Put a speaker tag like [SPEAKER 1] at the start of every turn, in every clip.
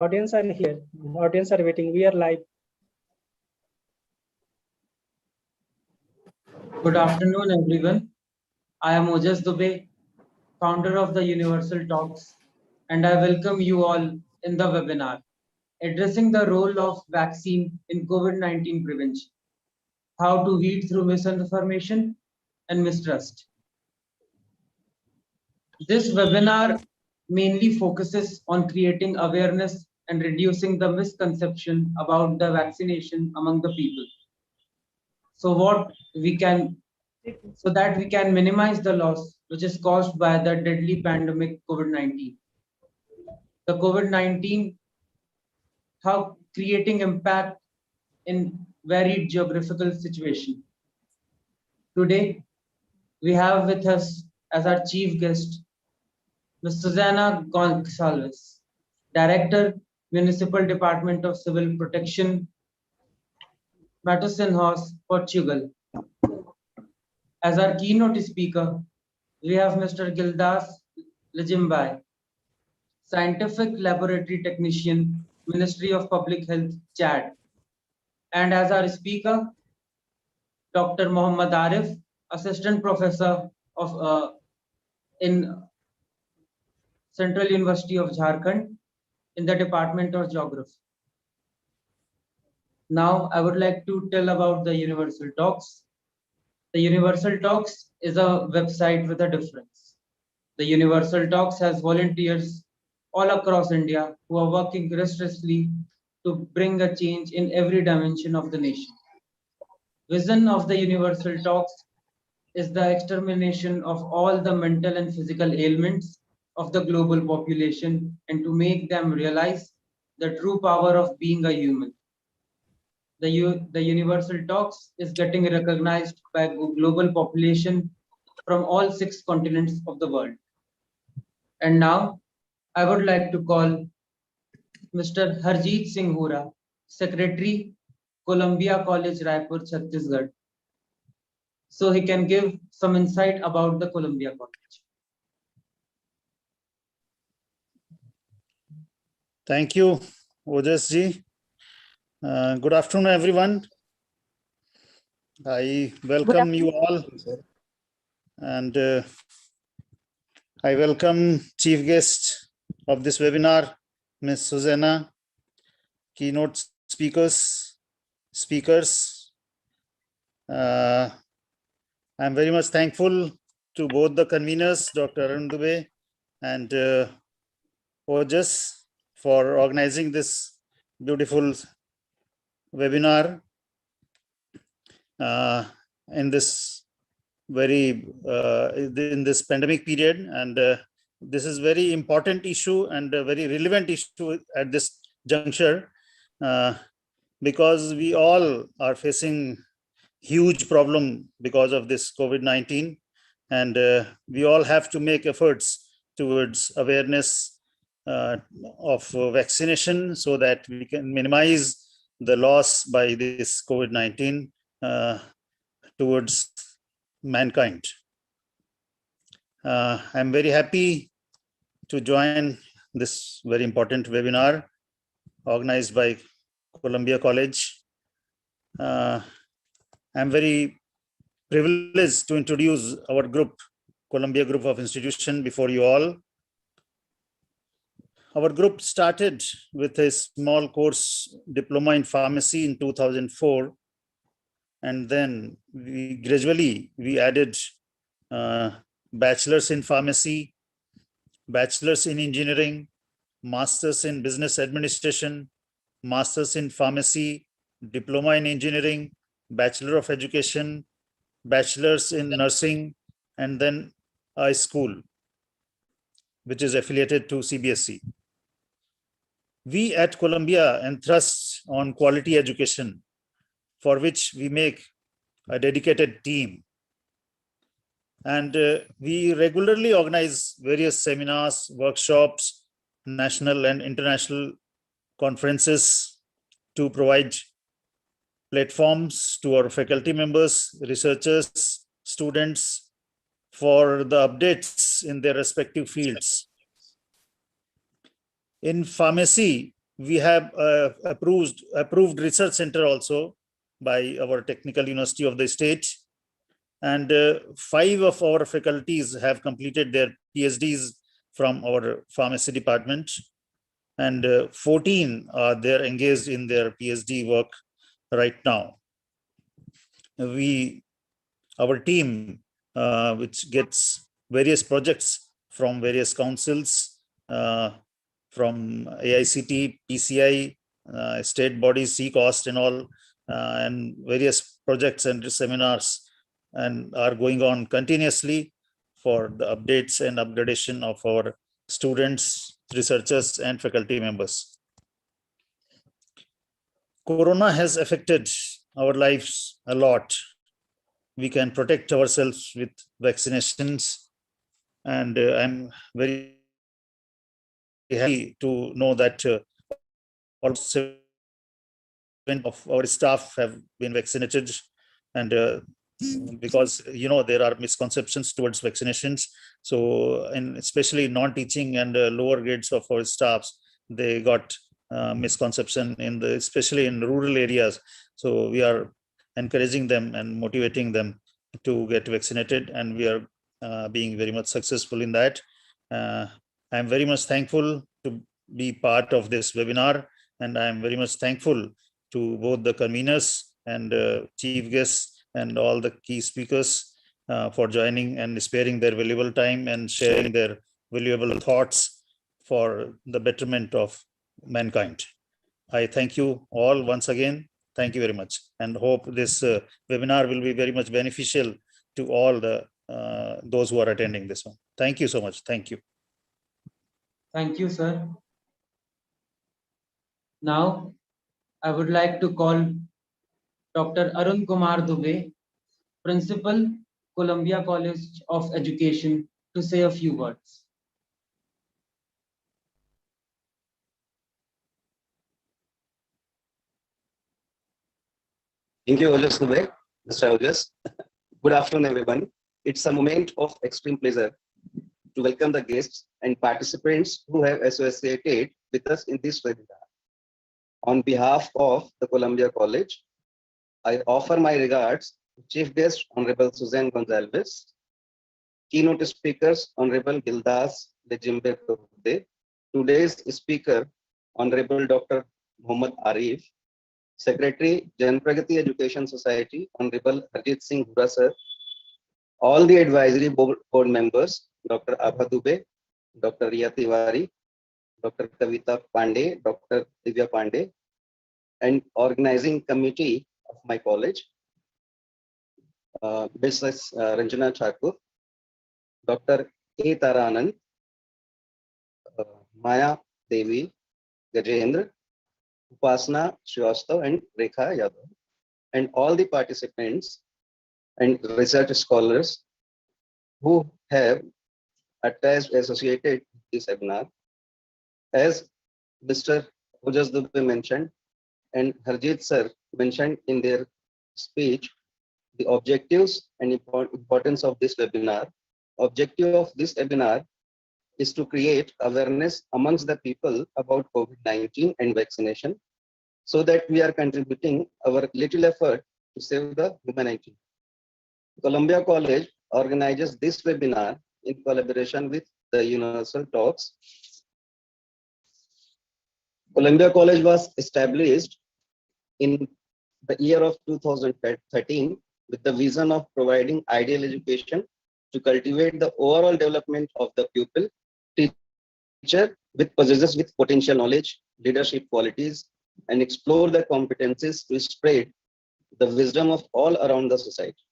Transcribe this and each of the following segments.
[SPEAKER 1] Audience are here. Audience are waiting. We are live.
[SPEAKER 2] Good afternoon, everyone. I am Djimbaye, founder of the Universal Talks, and I welcome you all in the webinar addressing the role of vaccine in COVID-19 prevention, how to weed through misinformation and mistrust. This webinar mainly focuses on creating awareness and reducing the misconception about the vaccination among the people. So that we can minimize the loss which is caused by the deadly pandemic COVID-19. The COVID-19, how creating impact in varied geographical situation. Today, we have with us as our chief guest, Ms. Susana Goncalvas, Director, Municipal Department of Civil Protection, Matosinhos, Portugal. As our keynote speaker, we have Mr. Gildas Djimbaye, Scientific Laboratory Technician, Ministry of Public Health, Chad. And as our speaker, Dr. Mohammad Arif, Assistant Professor of in Central University of Jharkhand in the Department of Geography. Now, I would like to tell about the Universal Talks. The Universal Talks is a website with a difference. The Universal Talks has volunteers all across India who are working restlessly to bring a change in every dimension of the nation. Vision of the Universal Talks is the extermination of all the mental and physical ailments of the global population and to make them realize the true power of being a human. The Universal Talks is getting recognized by global population from all 6 continents of the world. And now, I would like to call Mr. Harjeet Singh Hura, Secretary, Columbia College, Raipur, Chhattisgarh, so he can give some insight about the Columbia College.
[SPEAKER 3] Thank you, Ojas ji. Good afternoon, everyone. I welcome you all, and I welcome chief guest of this webinar, Ms. Susana, keynote speakers. I'm very much thankful to both the conveners, Dr. Arif and Ojas, for organizing this beautiful webinar in this in this pandemic period, and this is very important issue and a very relevant issue at this juncture, because we all are facing huge problem because of this COVID-19, and we all have to make efforts towards awareness of vaccination so that we can minimize the loss by this COVID-19 towards mankind. I'm very happy to join this very important webinar organized by Columbia College. I'm very privileged to introduce our group, Columbia Group of Institution, before you all. Our group started with a small course diploma in pharmacy in 2004, and then we gradually added bachelor's in pharmacy, bachelor's in engineering, master's in business administration, master's in pharmacy, diploma in engineering, bachelor of education, bachelor's in nursing, and then a school which is affiliated to CBSE. We at Columbia entrust on quality education, for which we make a dedicated team. And we regularly organize various seminars, workshops, national and international conferences to provide platforms to our faculty members, researchers, students for the updates in their respective fields. In pharmacy, We have approved research center also by our Technical University of the state. And 5 of our faculties have completed their PhDs from our pharmacy department. And 14 are there engaged in their PhD work right now. Our team, which gets various projects from various councils, from AICT, PCI, state bodies, CCOST and all, and various projects and seminars, and are going on continuously for the updates and upgradation of our students, researchers, and faculty members. Corona has affected our lives a lot. We can protect ourselves with vaccinations, and I'm very happy to know that almost 7% of our staff have been vaccinated, and because there are misconceptions towards vaccinations, so and especially non-teaching and lower grades of our staffs, they got misconception especially in rural areas. So we are encouraging them and motivating them to get vaccinated, and we are being very much successful in that. I'm very much thankful to be part of this webinar, and I'm very much thankful to both the conveners and chief guests and all the key speakers for joining and sparing their valuable time and sharing their valuable thoughts for the betterment of mankind. I thank you all once again. Thank you very much, and hope this webinar will be very much beneficial to all those who are attending this one. Thank you so much. Thank you.
[SPEAKER 2] Thank you, sir. Now, I would like to call Dr. Arun Kumar Dubey, Principal, Columbia College of Education, to say a few words.
[SPEAKER 4] Thank you, Mr. Ojas. Good afternoon, everyone. It's a moment of extreme pleasure to welcome the guests and participants who have associated with us in this webinar. On behalf of the Columbia College, I offer my regards to Chief Guest Honorable Susana Goncalvas, Keynote Speakers Honorable Gildas, Djimbaye, Togde, today's Speaker Honorable Dr. Mohammad Arif, Secretary, Jan Pragati Education Society, Honorable Harjit Singh Hura sir, all the advisory board members, Dr. Abha Dubey, Dr. Riya Tiwari, Dr. Kavita Pandey, Dr. Divya Pandey, and organizing committee of my college, Mrs. Ranjana Thakur, Dr. A. Taranand, Maya Devi Gajendra, Upasna Srivastav, and Rekha Yadav, and all the participants and research scholars who have attached associated with this webinar. As Mr. Ojas Dubey mentioned and Harjit sir mentioned in their speech, the objectives and importance of this webinar. Objective of this webinar is to create awareness amongst the people about COVID-19 and vaccination, so that we are contributing our little effort to save the humanity. Columbia College organizes this webinar in collaboration with TheUniversal Talks. Columbia College was established in the year of 2013 with the vision of providing ideal education to cultivate the overall development of the pupil, teacher possesses with potential knowledge, leadership qualities, and explore the competencies to spread the wisdom of all around the society.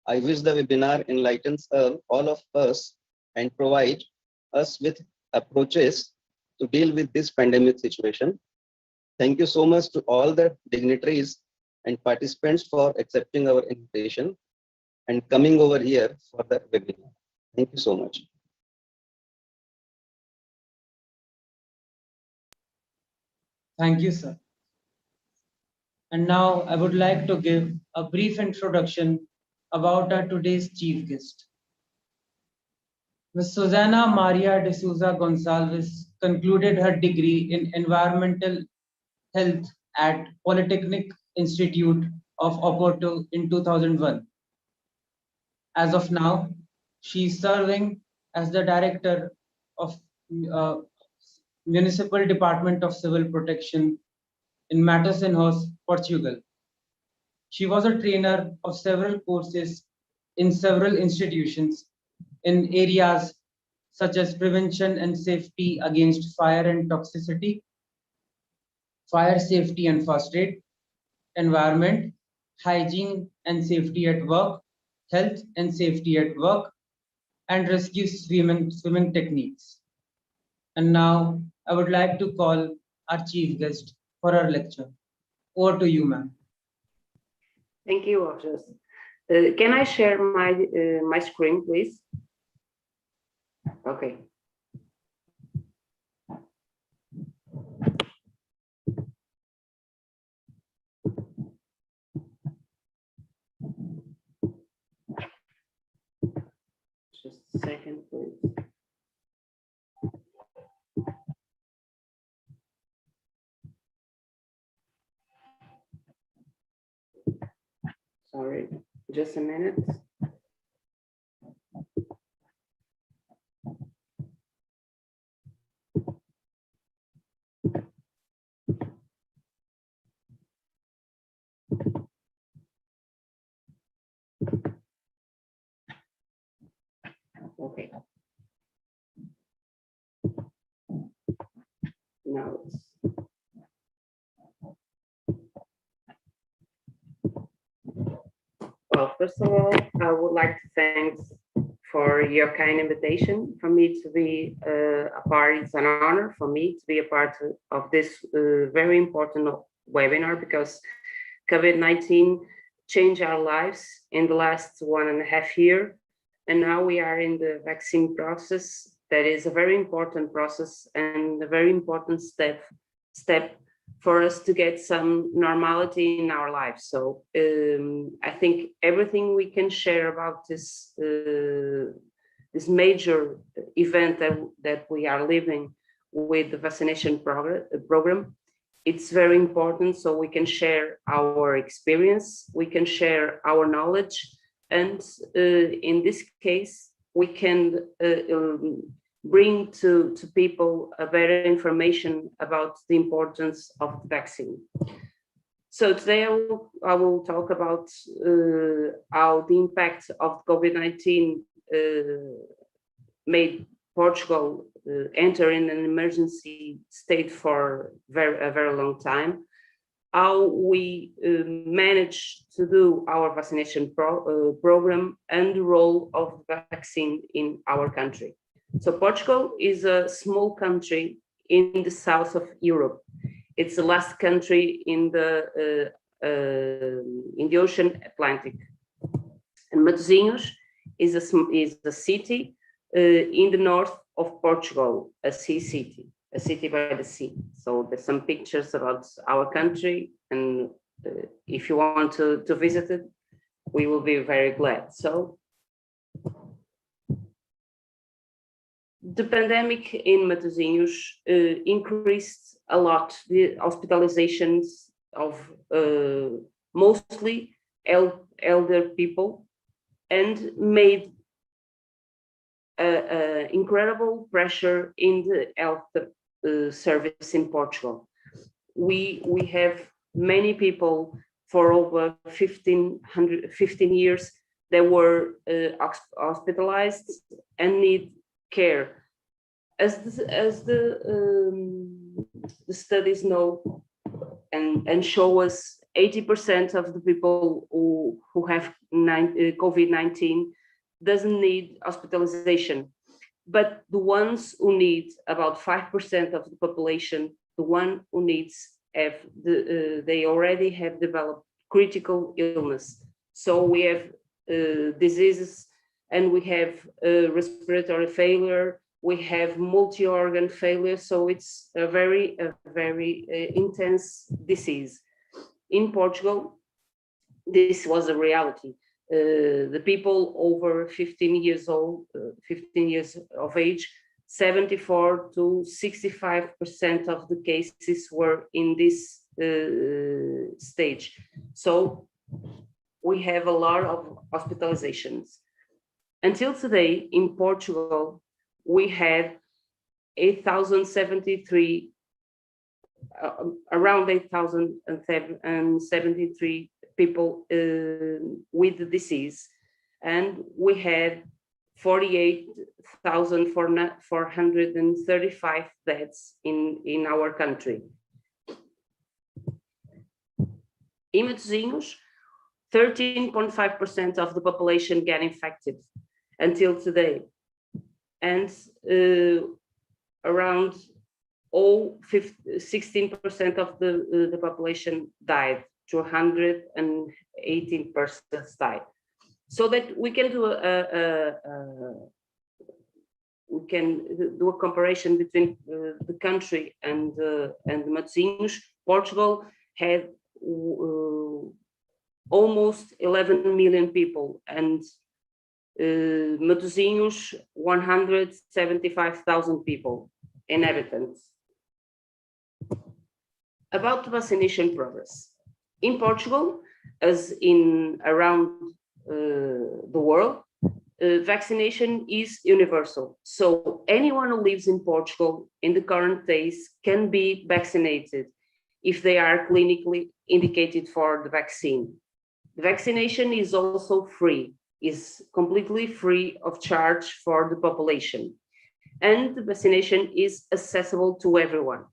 [SPEAKER 4] I wish the webinar enlightens all of us and provide us with approaches to deal with this pandemic situation. Thank you so much to all the dignitaries and participants for accepting our invitation and coming over here for the webinar. Thank you so much.
[SPEAKER 2] Thank you, sir. And now I would like to give a brief introduction about our today's chief guest. Ms. Susana Maria de Souza Goncalves concluded her degree in environmental health at Polytechnic Institute of Oporto in 2001. As of now, she is serving as the director of uh, Municipal Department of Civil Protection in Matosinhos, Portugal. She was a trainer of several courses in several institutions in areas such as prevention and safety against fire and toxicity, fire safety and first aid, environment, hygiene and safety at work, health and safety at work, and rescue swimming techniques. And now I would like to call our chief guest for our lecture. Over to you, ma'am.
[SPEAKER 5] Thank you, Arif. Can I share my screen, please? Okay. Just a second, please. Sorry, just a minute. Okay. Now it's well, first of all, I would like to thank for your kind invitation. For me to be a part, it's an honor for me to be a part of this very important webinar, because COVID-19 changed our lives in the last 1.5 years. And now we are in the vaccine process. That is a very important process and a very important step for us to get some normality in our lives. So I think everything we can share about this this major event that we are living with the vaccination program, it's very important, so we can share our experience, we can share our knowledge, and in this case, we can bring to people a better information about the importance of the vaccine. So today I will talk about how the impact of COVID-19 made Portugal enter in an emergency state for a very long time, how we managed to do our vaccination program, and the role of the vaccine in our country. So Portugal is a small country in the south of Europe. It's the last country in the Ocean Atlantic. And Matosinhos is a city in the north of Portugal, a city by the sea. So there's some pictures about our country, and if you want to visit it, we will be very glad. So the pandemic in Matosinhos increased a lot the hospitalizations of mostly elder people, and made incredible pressure in the health service in Portugal. We have many people for over 15 years that were hospitalized and need care. As the studies know and show us, 80% of the people who have COVID-19 doesn't need hospitalization, but the ones who need, about 5% of the population, the one who needs, they already have developed critical illness. So we have diseases, and we have respiratory failure, we have multi-organ failure. So it's a very intense disease. In Portugal, this was a reality. The people over 15 years of age 74 to 65% of the cases were in this stage. So we have a lot of hospitalizations. Until today, in Portugal, we had 8,073, around 8,073 people with the disease, and we had 48,435 deaths in our country. In Matosinhos, 13.5% of the population get infected until today, and around 16% of the population died, 218 persons died. So that we can do a comparison between the country and Matosinhos. Portugal had almost 11 million people, and Matosinhos 175,000 people, inhabitants. About vaccination progress. In Portugal, as in around the world, vaccination is universal. So anyone who lives in Portugal in the current days can be vaccinated if they are clinically indicated for the vaccine. The vaccination is also free, is completely free of charge for the population. And the vaccination is accessible to everyone.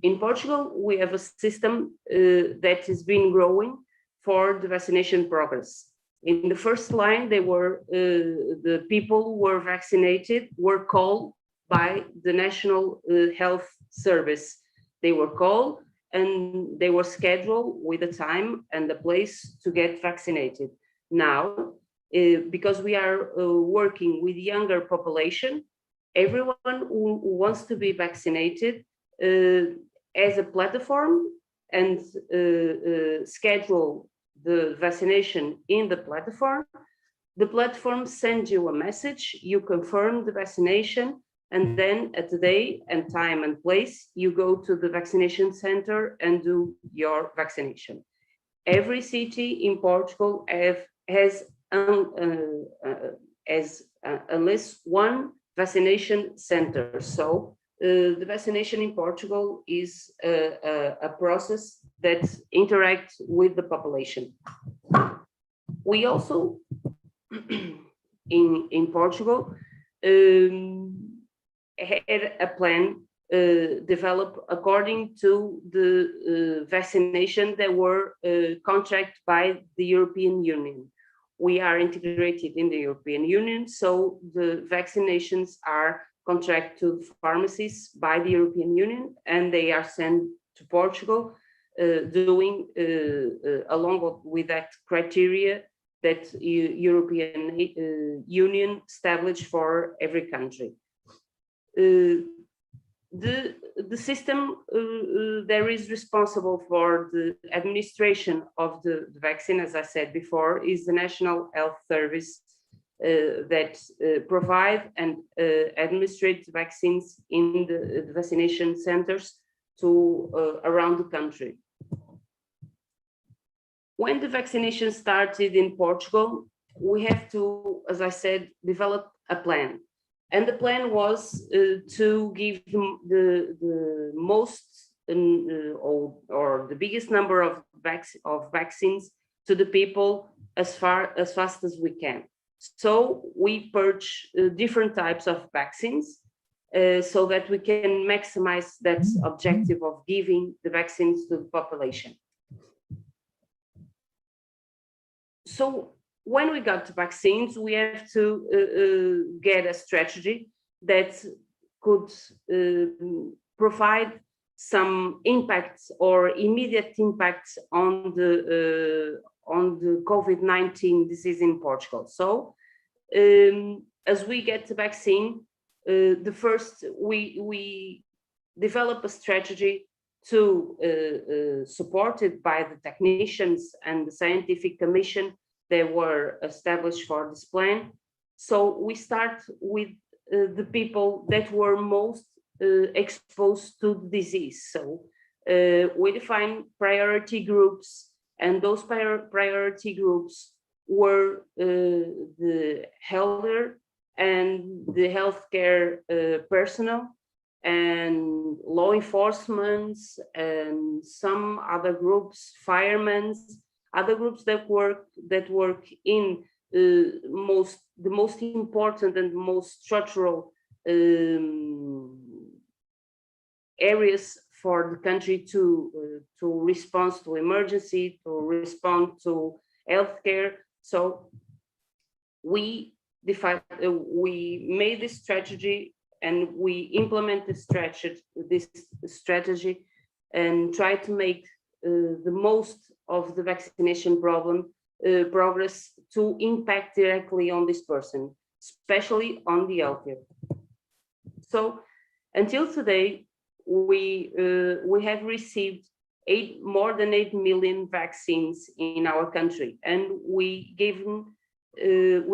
[SPEAKER 5] In Portugal, we have a system that has been growing for the vaccination progress. In the first line, they were the people who were vaccinated were called by the National Health Service. They were called and they were scheduled with a time and a place to get vaccinated. Now, because we are working with younger population, everyone who wants to be vaccinated as a platform and schedule the vaccination in the platform. The platform sends you a message, you confirm the vaccination, and then at the day and time and place, you go to the vaccination center and do your vaccination. Every city in Portugal has at least one vaccination center. So the vaccination in Portugal is a process that interacts with the population. We also, in Portugal, had a plan developed according to the vaccination that were contracted by the European Union. We are integrated in the European Union, so the vaccinations are contracted to pharmacies by the European Union, and they are sent to Portugal, doing along with that criteria that European Union established for every country. The system that is responsible for the administration of the vaccine, as I said before, is the National Health Service that provide and administrate vaccines in the vaccination centers to around the country. When the vaccination started in Portugal, we have to, as I said, develop a plan. And the plan was to give the most or the biggest number of vaccines to the people as fast as we can. So we purge different types of vaccines so that we can maximize that objective of giving the vaccines to the population. So when we got to vaccines, we have to get a strategy that could provide some impacts or immediate impacts on the COVID-19 disease in Portugal. So as we get the vaccine, we develop a strategy to supported by the technicians and the scientific commission that were established for this plan. So we start with the people that were most exposed to the disease. So we define priority groups, and those priority groups were the elder and the healthcare personnel and law enforcement and some other groups, firemen, other groups that work in the most important and most structural areas for the country to respond to emergency, to respond to healthcare. So we made this strategy and we implement this strategy and try to make the most of the vaccination progress to impact directly on this person, especially on the healthcare. So until today, we have received more than 8 million vaccines in our country, and we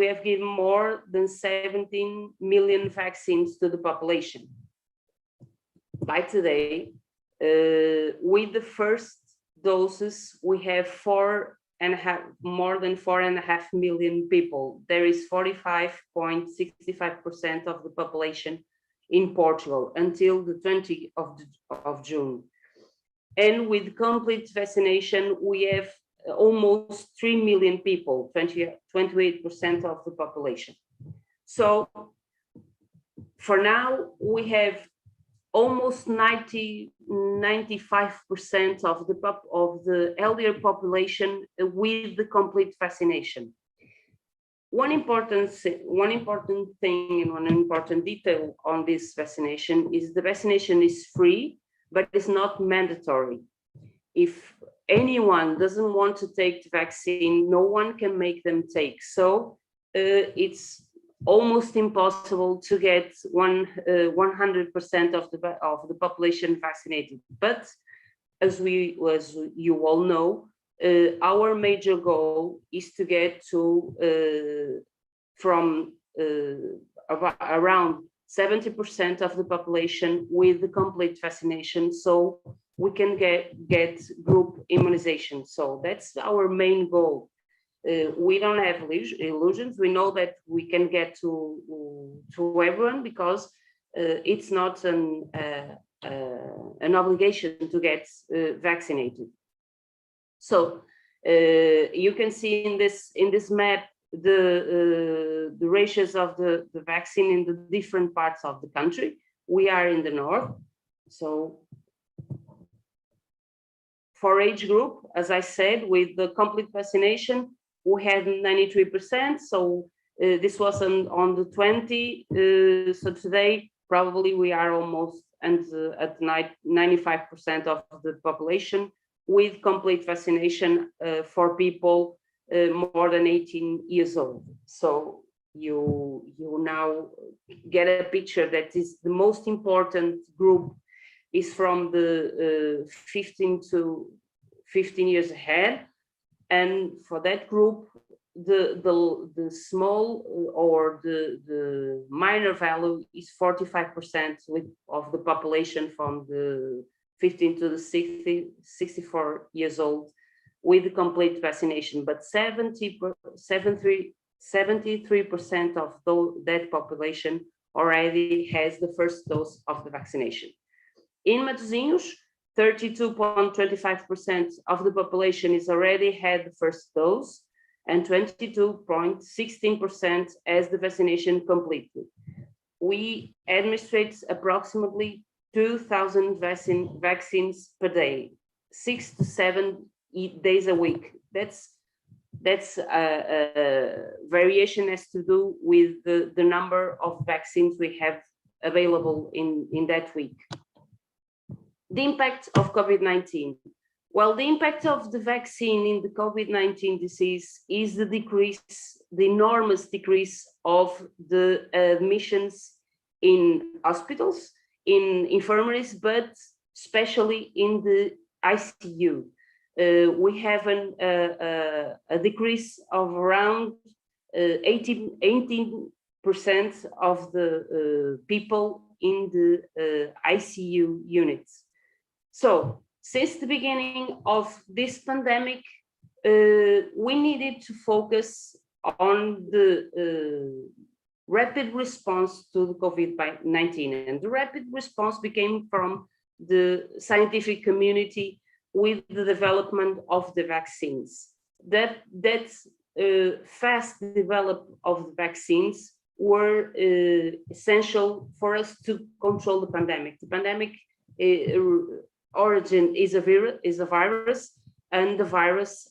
[SPEAKER 5] have given more than 17 million vaccines to the population. By today, with the first doses, we have more than 4.5 million people. There is 45.65% of the population in Portugal until the 20th of June. And with complete vaccination, we have almost 3 million people, 28% of the population. So for now, we have almost 95% of the elder population with the complete vaccination. One important thing and one important detail on this vaccination is the vaccination is free, but it's not mandatory. If anyone doesn't want to take the vaccine, no one can make them take. So it's almost impossible to get 100% of the population vaccinated. But as you all know, our major goal is to get to from around 70% of the population with the complete vaccination, so we can get group immunization. So that's our main goal. We don't have illusions. We know that we can get to everyone because it's not an obligation to get vaccinated. So you can see in this map the ratios of the vaccine in the different parts of the country. We are in the north. So for age group, as I said, with the complete vaccination, we had 93%. So this was on the 20. So today, probably we are almost at 95% of the population with complete vaccination for people more than 18 years old. So you now get a picture that is the most important group is from the 15 years ahead. And for that group, the small or the minor value is 45% of the population from the 15 to the 64 years old with the complete vaccination, but 73% of that population already has the first dose of the vaccination. In Matosinhos, 32.25% of the population is already had the first dose, and 22.16% has the vaccination completely. We administrate approximately 2,000 vaccines per day, 6 to 7 days a week. That's variation has to do with the number of vaccines we have available in that week. The impact of COVID-19. Well, the impact of the vaccine in the COVID-19 disease is the enormous decrease of the admissions in hospitals, in infirmaries, but especially in the ICU. We have a decrease of around 18 of the people in the ICU units. So since the beginning of this pandemic, we needed to focus on the rapid response to the COVID-19, and the rapid response became from the scientific community with the development of the vaccines. That fast development of the vaccines were essential for us to control the pandemic. The pandemic origin is a virus, and the virus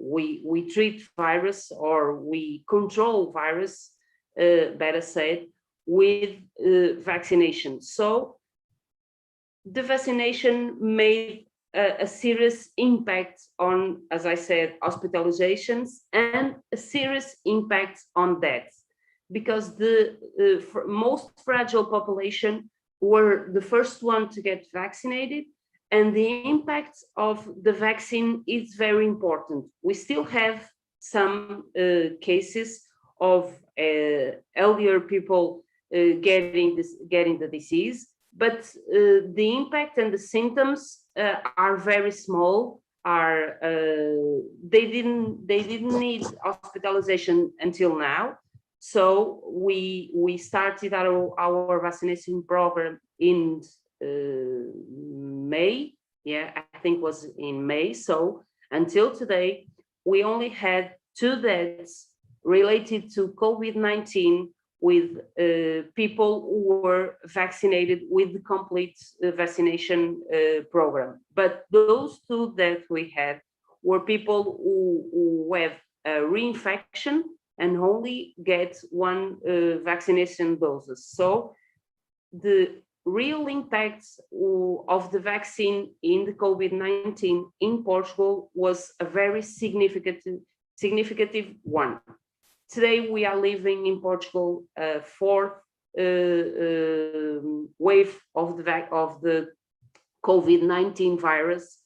[SPEAKER 5] we treat virus, or we control virus, better said, with vaccination. So the vaccination made a serious impact on, as I said, hospitalizations, and a serious impact on deaths, because the most fragile population were the first one to get vaccinated, and the impact of the vaccine is very important. We still have some cases of elder people getting the disease, but the impact and the symptoms are very small. They didn't need hospitalization until now. So we started our vaccination program in May. Yeah, I think it was in May. So until today, we only had 2 deaths related to COVID-19 with people who were vaccinated with the complete vaccination program. But those 2 that we had were people who have a reinfection and only get 1 vaccination doses. So the real impacts of the vaccine in the COVID-19 in Portugal was a very significant one. Today, we are living in Portugal a 4th wave of the COVID-19 virus,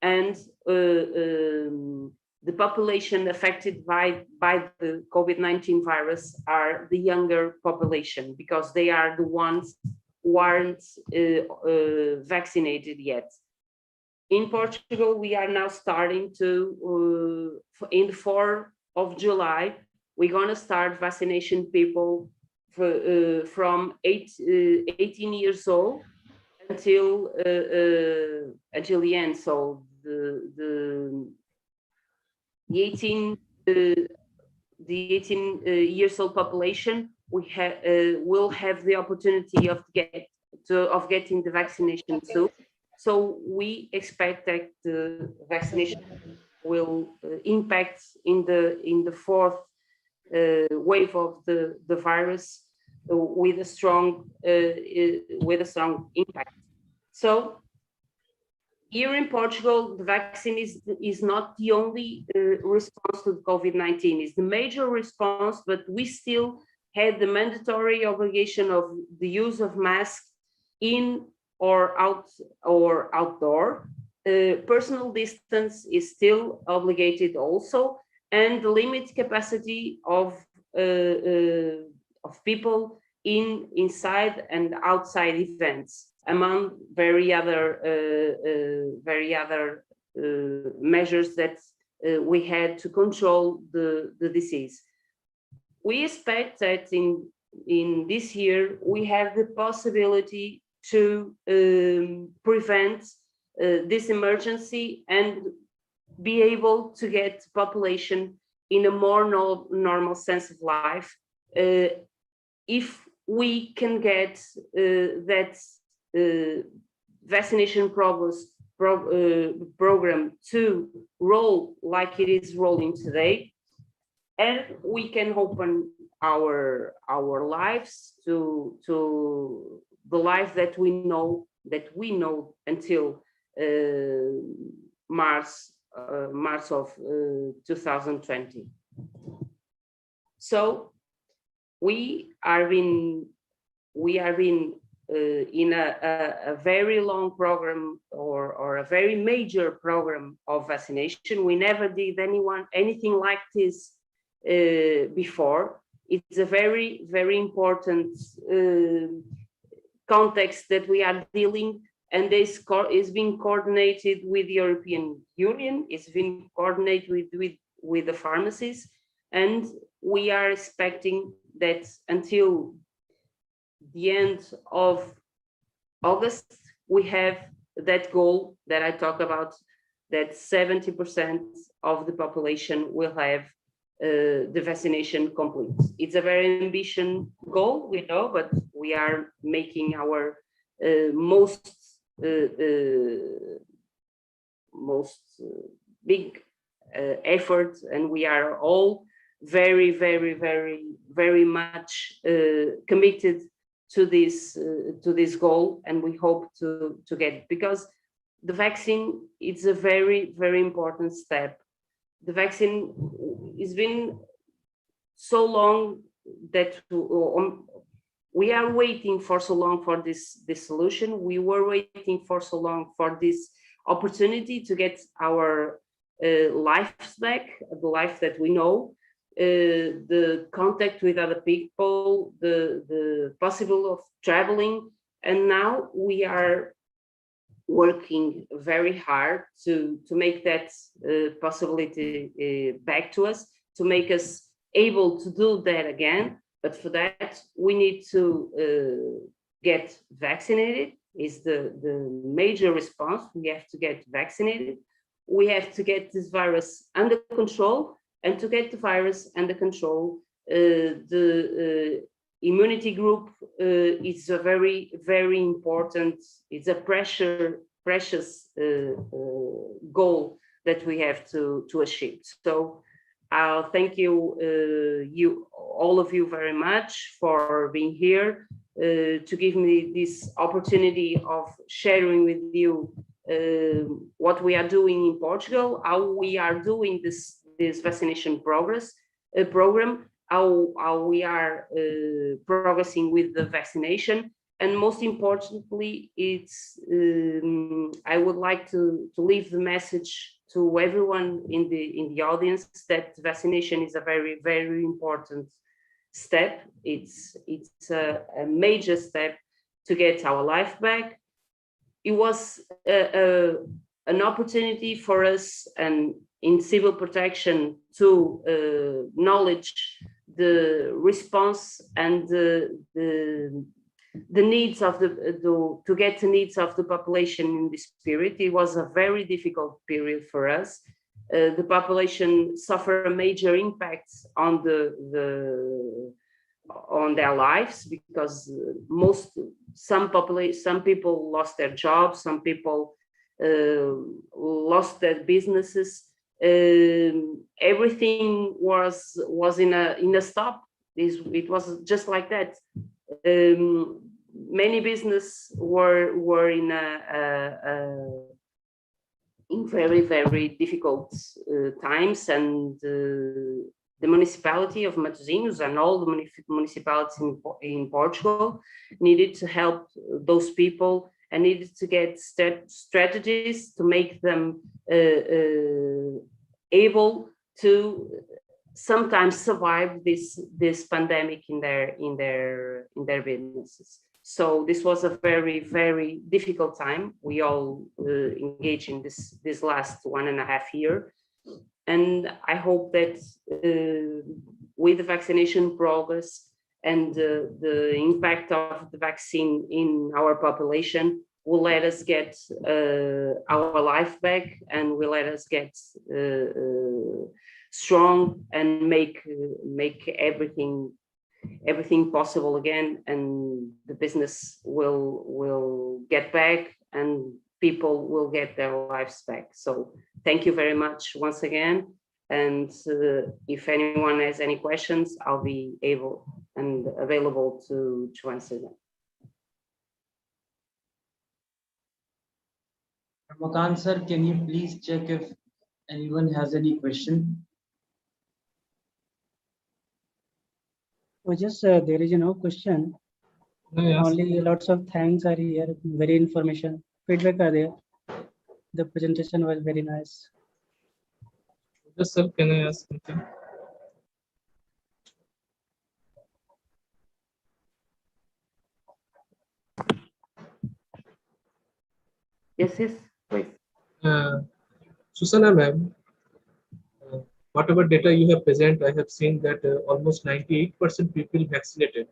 [SPEAKER 5] and the population affected by the COVID-19 virus are the younger population, because they are the ones who aren't vaccinated yet. In Portugal, we are now starting to, in the 4th of July, we're going to start vaccination people from 18 years old until the end. So the 18 years old population will have the opportunity of getting the vaccination too. So we expect that the vaccination will impact in the 4th wave of the virus with a strong impact. So here in Portugal, the vaccine is not the only response to COVID-19. It's the major response, but we still had the mandatory obligation of the use of masks in or outdoor. Personal distance is still obligated also, and the limit capacity of people inside and outside events, among very other measures that we had to control the disease. We expect that in this year we have the possibility to prevent this emergency and be able to get population in a more normal sense of life. If we can get that vaccination program to roll like it is rolling today, and we can open our lives to the life that we know until March of 2020. So we are in a very long program or a very major program of vaccination. We never did anything like this before. It's a very, very important context that we are dealing, and this is being coordinated with the European Union. It's been coordinated with the pharmacies, and we are expecting that until the end of August, we have that goal that I talk about, that 70% of the population will have the vaccination complete. It's a very ambitious goal, we know, but we are making our most big effort, and we are all very, very, very, very much committed to this goal, and we hope to get it, because the vaccine is a very, very important step. The vaccine has been so long that we are waiting for so long for this solution. We were waiting for so long for this opportunity to get our lives back, the life that we know, the contact with other people, the possible of traveling. And now we are working very hard to make that possibility back to us, to make us able to do that again. But for that, we need to get vaccinated, is the major response. We have to get vaccinated. We have to get this virus under control, and to get the virus under control, the immunity group is a very, very important, it's a precious goal that we have to achieve. So I'll thank you, all of you very much for being here, to give me this opportunity of sharing with you what we are doing in Portugal, how we are doing this vaccination program, how we are progressing with the vaccination, and most importantly, it's I would like to leave the message to everyone in the audience that vaccination is a very, very important step. It's a major step to get our life back. It was an opportunity for us, and in civil protection, to acknowledge the response and the needs of to get the needs of the population in this period. It was a very difficult period for us. The population suffered a major impact on on their lives, because some people lost their jobs, some people lost their businesses. Everything was in a stop. It was just like that. Many businesses were in very, very difficult times, and the municipality of Matosinhos and all the municipalities in Portugal needed to help those people, and needed to get strategies to make them able to sometimes survive this pandemic in their businesses. So this was a very, very difficult time. We all engaged in this last 1.5 years. And I hope that with the vaccination progress and the impact of the vaccine in our population will let us get our life back, and will let us get strong and make everything possible again, and the business will get back, and people will get their lives back. So thank you very much once again. And if anyone has any questions, I'll be able and available to answer them.
[SPEAKER 2] Makan sir, can you please check if anyone has any question?
[SPEAKER 1] Oh, just there is no question.
[SPEAKER 6] Yes.
[SPEAKER 1] Only lots of thanks are here. Very information. Feedback are there. The presentation was very nice.
[SPEAKER 6] Yes, sir. Can I ask something?
[SPEAKER 5] Yes, yes, please.
[SPEAKER 6] Susana ma'am, whatever data you have present, I have seen that almost 98% people vaccinated.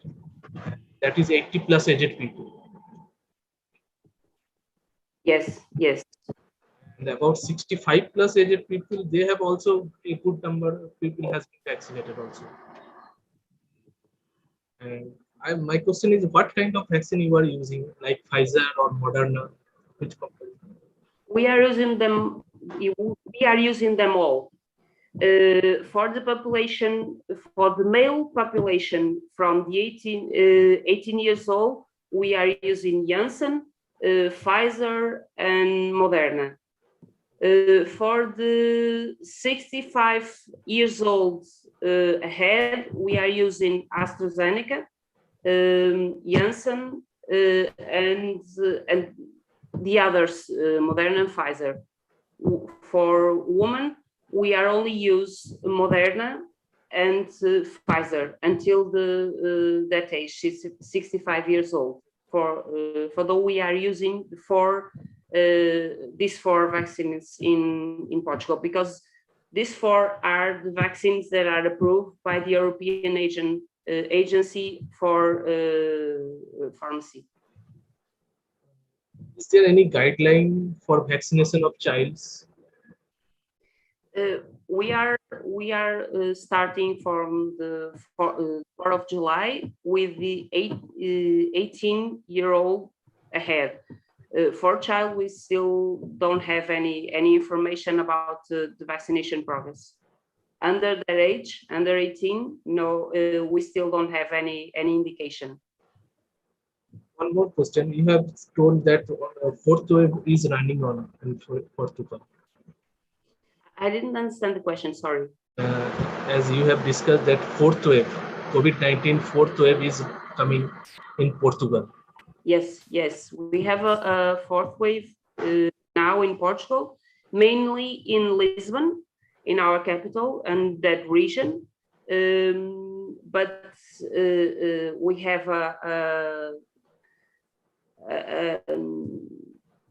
[SPEAKER 6] That is 80 plus aged people.
[SPEAKER 5] Yes, yes.
[SPEAKER 6] And about 65 plus aged people, they have also a good number of people has been vaccinated also. And my question is, what kind of vaccine you are using, like Pfizer or Moderna? Which company?
[SPEAKER 5] We are using them. We are using them all. For the population, for the male population from the 18 years old, we are using Janssen, Pfizer, and Moderna. For the 65 years old ahead, we are using AstraZeneca, Janssen, and the others, Moderna and Pfizer. For women, we are only use Moderna and Pfizer until that age, she's 65 years old. For though we are using these four vaccines in Portugal, because these four are the vaccines that are approved by the European Agency for Pharmacy.
[SPEAKER 6] Is there any guideline for vaccination of childs?
[SPEAKER 5] We are starting from the 4th of July with the 18-year-old ahead. For child, we still don't have any information about the vaccination progress. Under that age, under 18, no, we still don't have any indication.
[SPEAKER 6] One more question. You have told that fourth wave is running on in Portugal.
[SPEAKER 5] I didn't understand the question, sorry.
[SPEAKER 6] As you have discussed that fourth wave, COVID-19 fourth wave is coming in Portugal.
[SPEAKER 5] Yes, yes. We have a fourth wave now in Portugal, mainly in Lisbon, in our capital and that region. But we have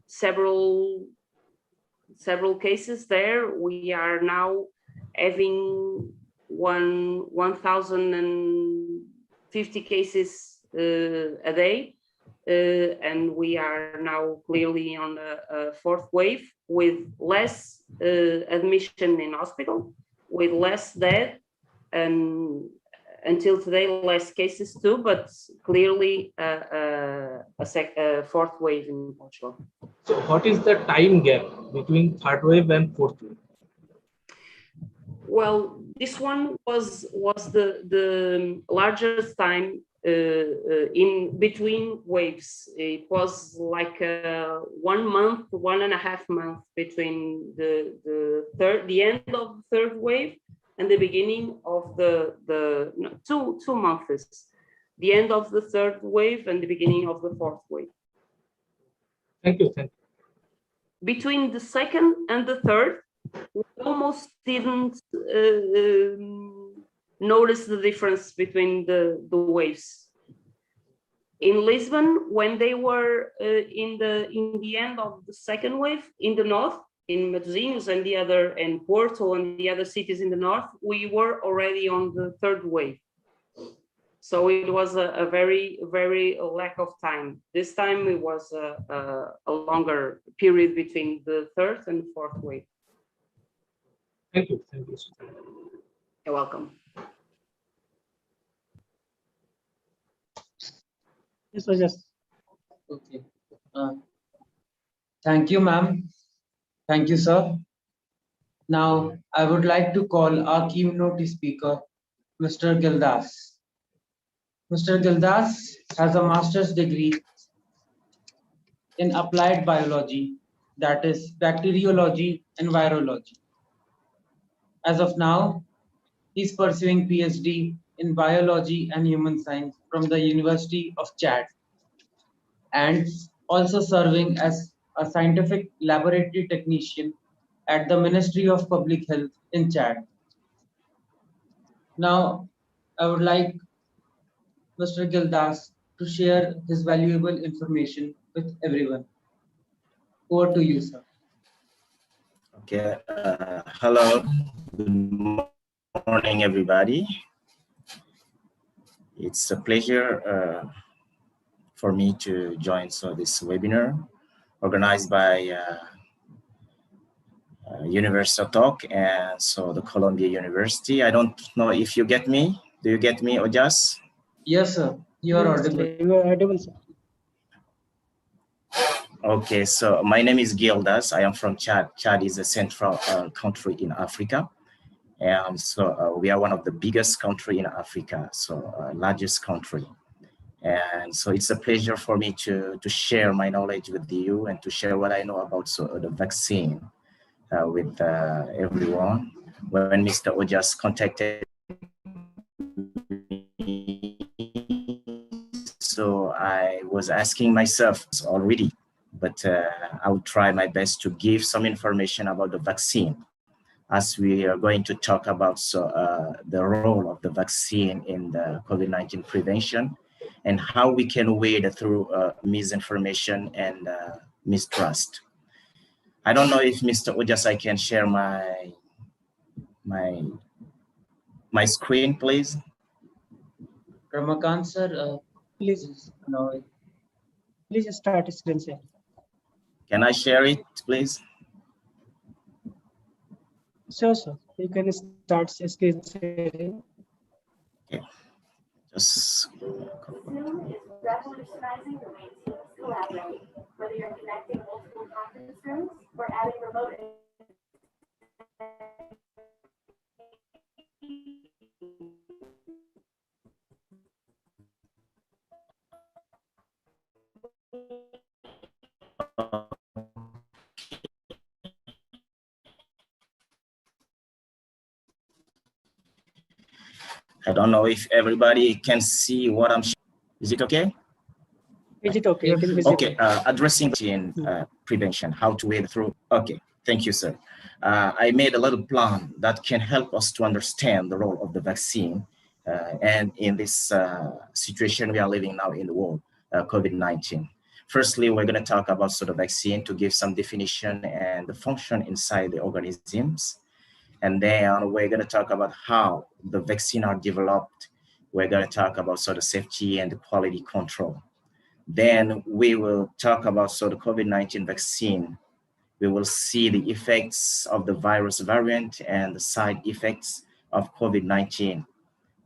[SPEAKER 5] several cases there. We are now having 1,050 cases a day, and we are now clearly on a fourth wave with less admission in hospital, with less death, and until today less cases too, but clearly a fourth wave in Portugal.
[SPEAKER 6] So what is the time gap between third wave and fourth wave?
[SPEAKER 5] Well, this one was the largest time in between waves. It was like 1 month, 1.5 months between the end of the third wave and the beginning of the 2 months, the end of the third wave and the beginning of the fourth wave.
[SPEAKER 6] Thank you. Thank you.
[SPEAKER 5] Between the second and the third, we almost didn't notice the difference between the waves. In Lisbon, when they were in the end of the second wave in the north, in Matosinhos and Porto and the other cities in the north, we were already on the third wave. So it was a very, very lack of time. This time it was a longer period between the third and fourth wave.
[SPEAKER 6] Thank you. Thank you.
[SPEAKER 5] You're welcome.
[SPEAKER 1] Yes, so just
[SPEAKER 2] Okay. Thank you, ma'am. Thank you, sir. Now, I would like to call our keynote speaker, Mr. Gildas. Mr. Gildas has a master's degree in applied biology, that is bacteriology and virology. As of now, he's pursuing PhD in biology and human science from the University of Chad, and also serving as a scientific laboratory technician at the Ministry of Public Health in Chad. Now, I would like Mr. Gildas to share his valuable information with everyone. Over to you, sir.
[SPEAKER 7] Okay. Hello. Good morning, everybody. It's a pleasure for me to join this webinar organized by Universal Talk and the Columbia University. I don't know if you get me. Do you get me, Ojas?
[SPEAKER 2] Yes, sir. You are audible.
[SPEAKER 1] You are audible, sir.
[SPEAKER 7] Okay, so my name is Gildas. I am from Chad. Chad is a central country in Africa. And we are one of the biggest country in Africa, largest country. And so it's a pleasure for me to share my knowledge with you and to share what I know about the vaccine with everyone. When Mr. Ojas contacted me, so I was asking myself already, but I will try my best to give some information about the vaccine, as we are going to talk about the role of the vaccine in the COVID-19 prevention and how we can wade through misinformation and mistrust. I don't know if Mr. Ojas, I can share my screen, please.
[SPEAKER 2] Ramakant, sir,
[SPEAKER 1] Please start screen share.
[SPEAKER 7] Can I share it, please?
[SPEAKER 1] Sure, sir. You can start screen sharing.
[SPEAKER 7] Okay. Just
[SPEAKER 8] Zoom is revolutionizing the way teams collaborate, whether you're connecting multiple conference rooms or adding remote.
[SPEAKER 7] I don't know if everybody can see what I'm showing. Is it okay?
[SPEAKER 1] Is it okay? You can visit.
[SPEAKER 7] Okay, addressing in prevention, how to wade through. Okay, thank you, sir. I made a little plan that can help us to understand the role of the vaccine and in this situation we are living now in the world, COVID-19. Firstly, we're going to talk about the vaccine to give some definition and the function inside the organisms. And then we're going to talk about how the vaccine are developed. We're going to talk about the safety and the quality control. Then we will talk about the COVID-19 vaccine. We will see the effects of the virus variant and the side effects of COVID-19.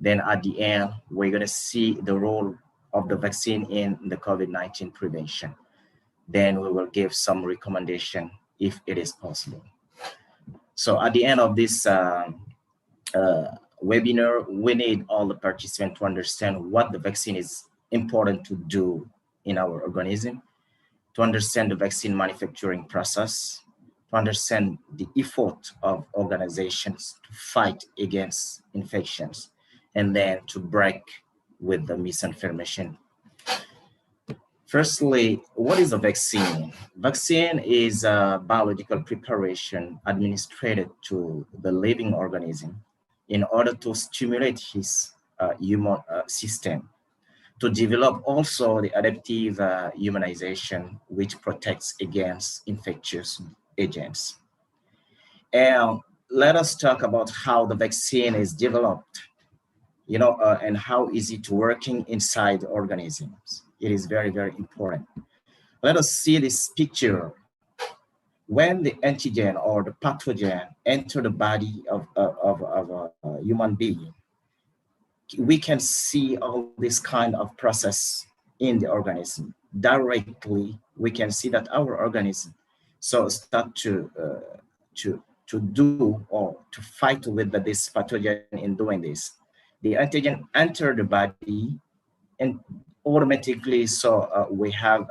[SPEAKER 7] Then at the end, we're going to see the role of the vaccine in the COVID-19 prevention. Then we will give some recommendation if it is possible. So at the end of this webinar, we need all the participants to understand what the vaccine is important to do in our organism, to understand the vaccine manufacturing process, to understand the effort of organizations to fight against infections, and then to break with the misinformation. Firstly, what is a vaccine? Vaccine is a biological preparation administered to the living organism in order to stimulate his immune system, to develop also the adaptive immunization, which protects against infectious agents. And let us talk about how the vaccine is developed, and how is it working inside organisms. It is very, very important. Let us see this picture. When the antigen or the pathogen enter the body of a human being, we can see all this kind of process in the organism. Directly, we can see that our organism start to do or to fight with this pathogen in doing this. The antigen enter the body and automatically, we have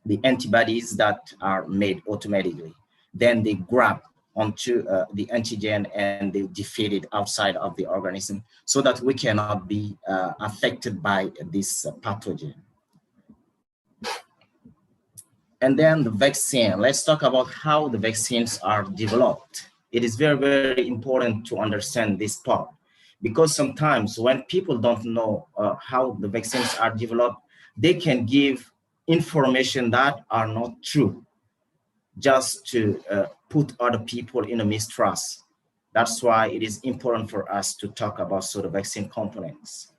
[SPEAKER 7] the antibodies that are made automatically. Then they grab onto the antigen and they defeat it outside of the organism so that we cannot be affected by this pathogen. And then the vaccine, let's talk about how the vaccines are developed. It is very, very important to understand this part, because sometimes when people don't know how the vaccines are developed, they can give information that are not true. just to put other people in a mistrust. That's why it is important for us to talk about the vaccine components.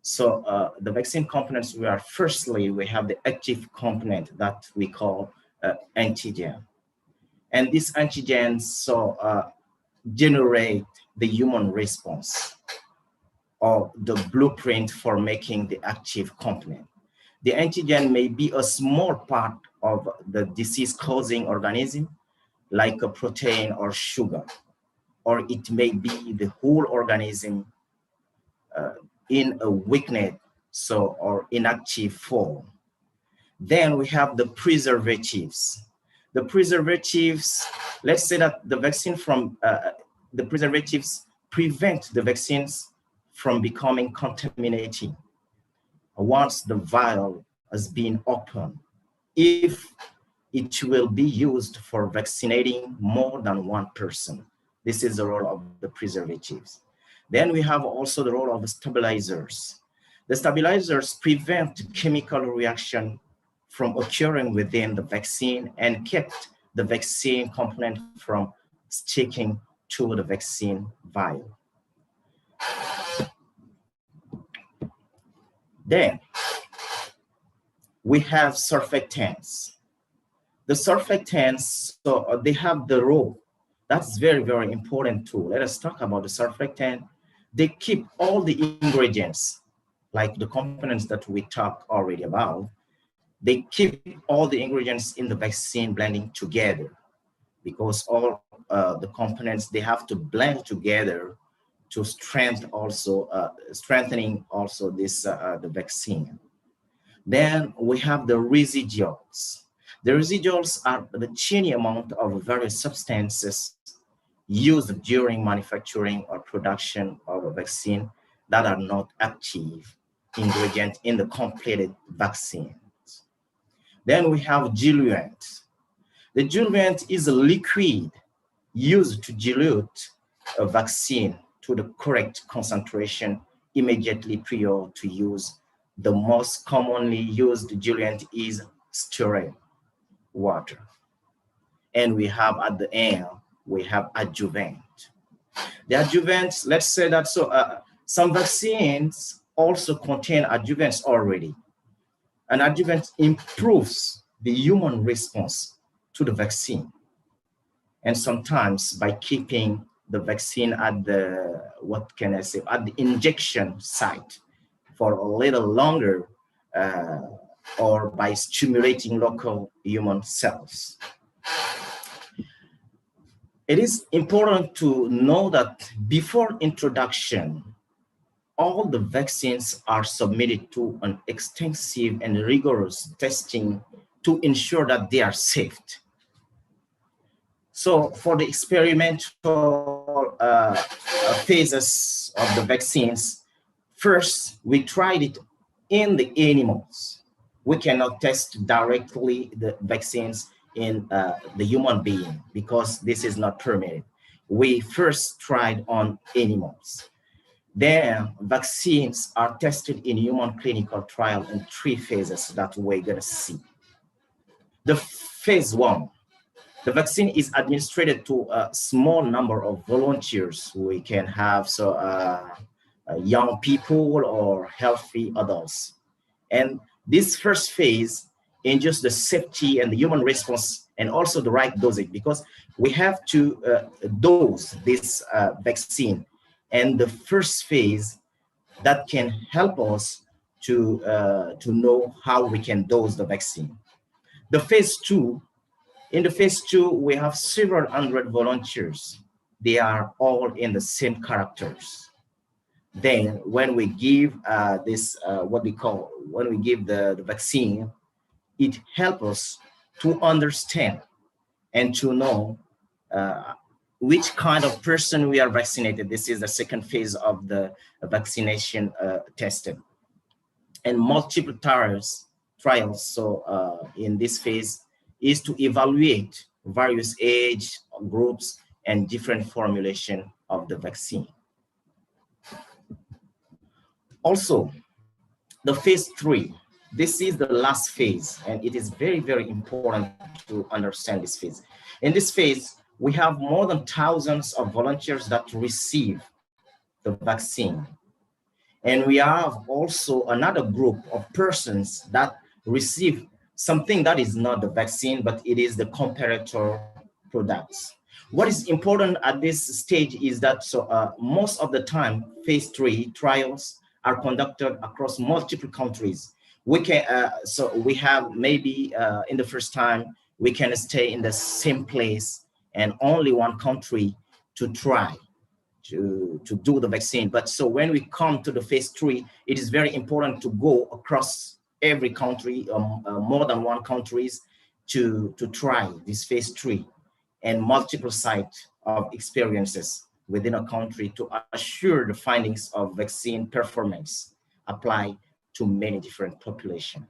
[SPEAKER 7] So the vaccine components, firstly, we have the active component that we call antigen. And these antigens generate the human response, or the blueprint for making the active component. The antigen may be a small part of the disease-causing organism, like a protein or sugar, or it may be the whole organism in a weakened or inactive form. Then we have the preservatives. The preservatives, let's say that the vaccine the preservatives prevent the vaccines from becoming contaminating once the vial has been opened, if it will be used for vaccinating more than one person. This is the role of the preservatives. Then we have also the role of stabilizers. The stabilizers prevent chemical reaction from occurring within the vaccine and kept the vaccine component from sticking to the vaccine vial. Then we have surfactants. The surfactants, they have the role. That's very, very important too. Let us talk about the surfactant. They keep all the ingredients, like the components that we talked already about. They keep all the ingredients in the vaccine blending together, because all the components, they have to blend together to strengthening also this the vaccine. Then we have the residuals. The residuals are the tiny amount of various substances used during manufacturing or production of a vaccine that are not active ingredient in the completed vaccine. Then we have diluent. The diluent is a liquid used to dilute a vaccine to the correct concentration immediately prior to use. The most commonly used diluent is sterile water. And we have at the end, we have adjuvant. The adjuvants, let's say that some vaccines also contain adjuvants already. An adjuvant improves the human response to the vaccine. And sometimes by keeping the vaccine at the, at the injection site for a little longer, or by stimulating local human cells. It is important to know that before introduction, all the vaccines are submitted to an extensive and rigorous testing to ensure that they are safe. So for the experimental phases of the vaccines, first, we tried it in the animals. We cannot test directly the vaccines in the human being because this is not permitted. We first tried on animals. Then vaccines are tested in human clinical trial in 3 phases that we're gonna see. The phase 1, the vaccine is administered to a small number of volunteers. We can have young people or healthy adults. And this first phase ensures the safety and the human response and also the right dosage, because we have to dose this vaccine. And the first phase that can help us to know how we can dose the vaccine. The phase 2, in the phase 2, we have several hundred volunteers. They are all in the same characters. Then when we give when we give the vaccine, it helps us to understand and to know which kind of person we are vaccinated. This is the second phase of the vaccination testing. And multiple trials, in this phase, is to evaluate various age groups and different formulation of the vaccine. Also, the phase 3, this is the last phase, and it is very, very important to understand this phase. In this phase, we have more than thousands of volunteers that receive the vaccine. And we have also another group of persons that receive something that is not the vaccine, but it is the comparator products. What is important at this stage is that most of the time, phase 3 trials are conducted across multiple countries. We can, so we have maybe in the first time, we can stay in the same place and only one country to try to do the vaccine. But so when we come to the phase 3, it is very important to go across every country, more than one countries, to try this phase 3 and multiple sites of experiences within a country to assure the findings of vaccine performance apply to many different populations.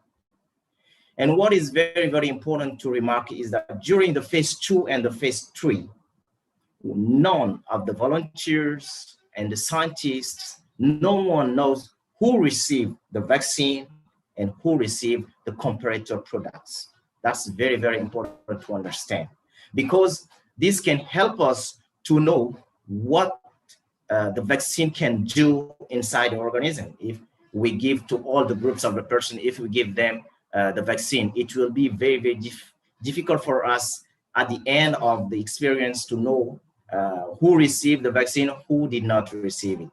[SPEAKER 7] And what is very, very important to remark is that during the phase 2 and the phase 3, none of the volunteers and the scientists, no one knows who received the vaccine and who received the comparator products. That's very, very important to understand, because this can help us to know what the vaccine can do inside the organism. If we give to all the groups of the person, if we give them the vaccine, it will be very, very difficult for us at the end of the experience to know who received the vaccine, who did not receive it,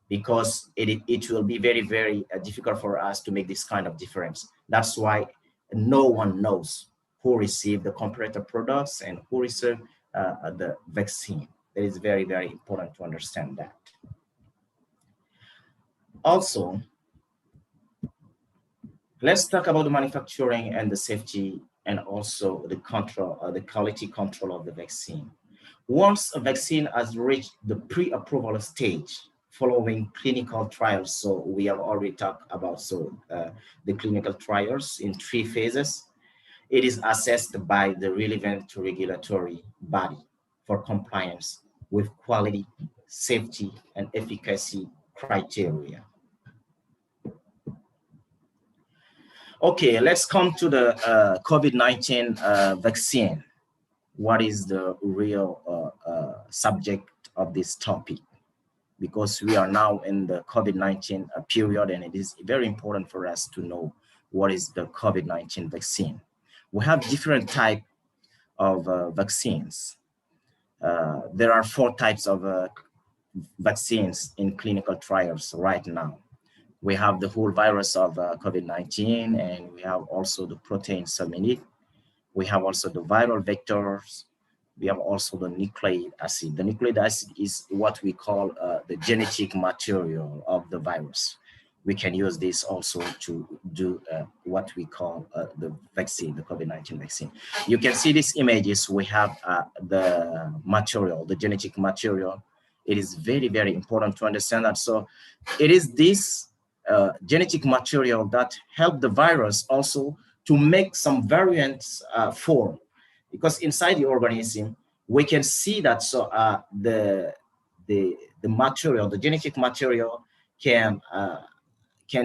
[SPEAKER 7] because it will be very, very difficult for us to make this kind of difference. That's why no one knows who received the comparator products and who received the vaccine. It is very, very important to understand that. Also, let's talk about the manufacturing and the safety, and also the control, the quality control of the vaccine. Once a vaccine has reached the pre-approval stage following clinical trials, so we have already talked about the clinical trials in 3 phases, it is assessed by the relevant regulatory body for compliance with quality, safety, and efficacy criteria. Okay, let's come to the COVID-19 vaccine. What is the real subject of this topic? Because we are now in the COVID-19 period, and it is very important for us to know what is the COVID-19 vaccine. We have different types of vaccines. There are 4 types of vaccines in clinical trials right now. We have the whole virus of COVID-19, and we have also the protein subunit. We have also the viral vectors. We have also the nucleic acid. The nucleic acid is what we call the genetic material of the virus. We can use this also to do what we call the vaccine, the COVID-19 vaccine. You can see these images. We have the material, the genetic material. It is very, very important to understand that. So it is this genetic material that help the virus also to make some variants form, because inside the organism we can see that the material, the genetic material, can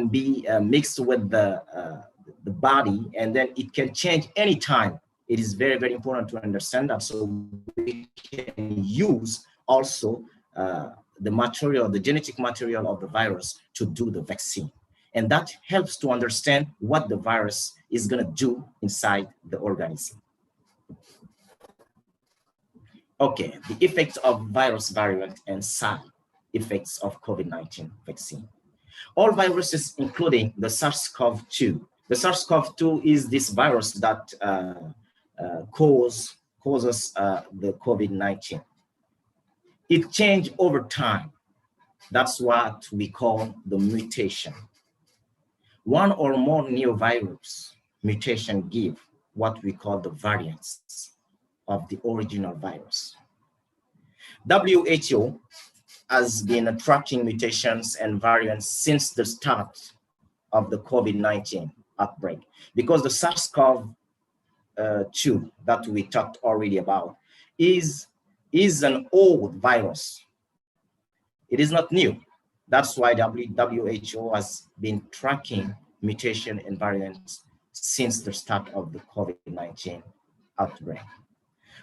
[SPEAKER 7] be mixed with the body, and then it can change anytime. It is very, very important to understand that. So we can use also the material, the genetic material of the virus to do the vaccine. And that helps to understand what the virus is going to do inside the organism. Okay, the effects of virus variant and side effects of COVID-19 vaccine. All viruses, including the SARS-CoV-2. The SARS-CoV-2 is this virus that causes the COVID-19. It changes over time. That's what we call the mutation. One or more new virus mutation give what we call the variants of the original virus. WHO has been tracking mutations and variants since the start of the COVID-19 outbreak, because the SARS-CoV-2 that we talked already about is an old virus. It is not new. That's why WHO has been tracking mutation and variants since the start of the COVID-19 outbreak.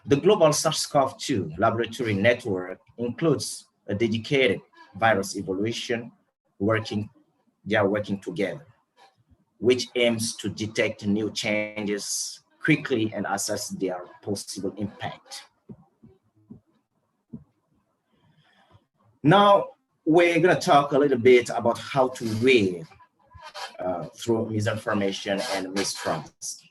[SPEAKER 7] The global SARS-CoV-2 laboratory network includes a dedicated virus evaluation they are working together, which aims to detect new changes quickly and assess their possible impact. Now, we're going to talk a little bit about how to weigh through misinformation and mistrust.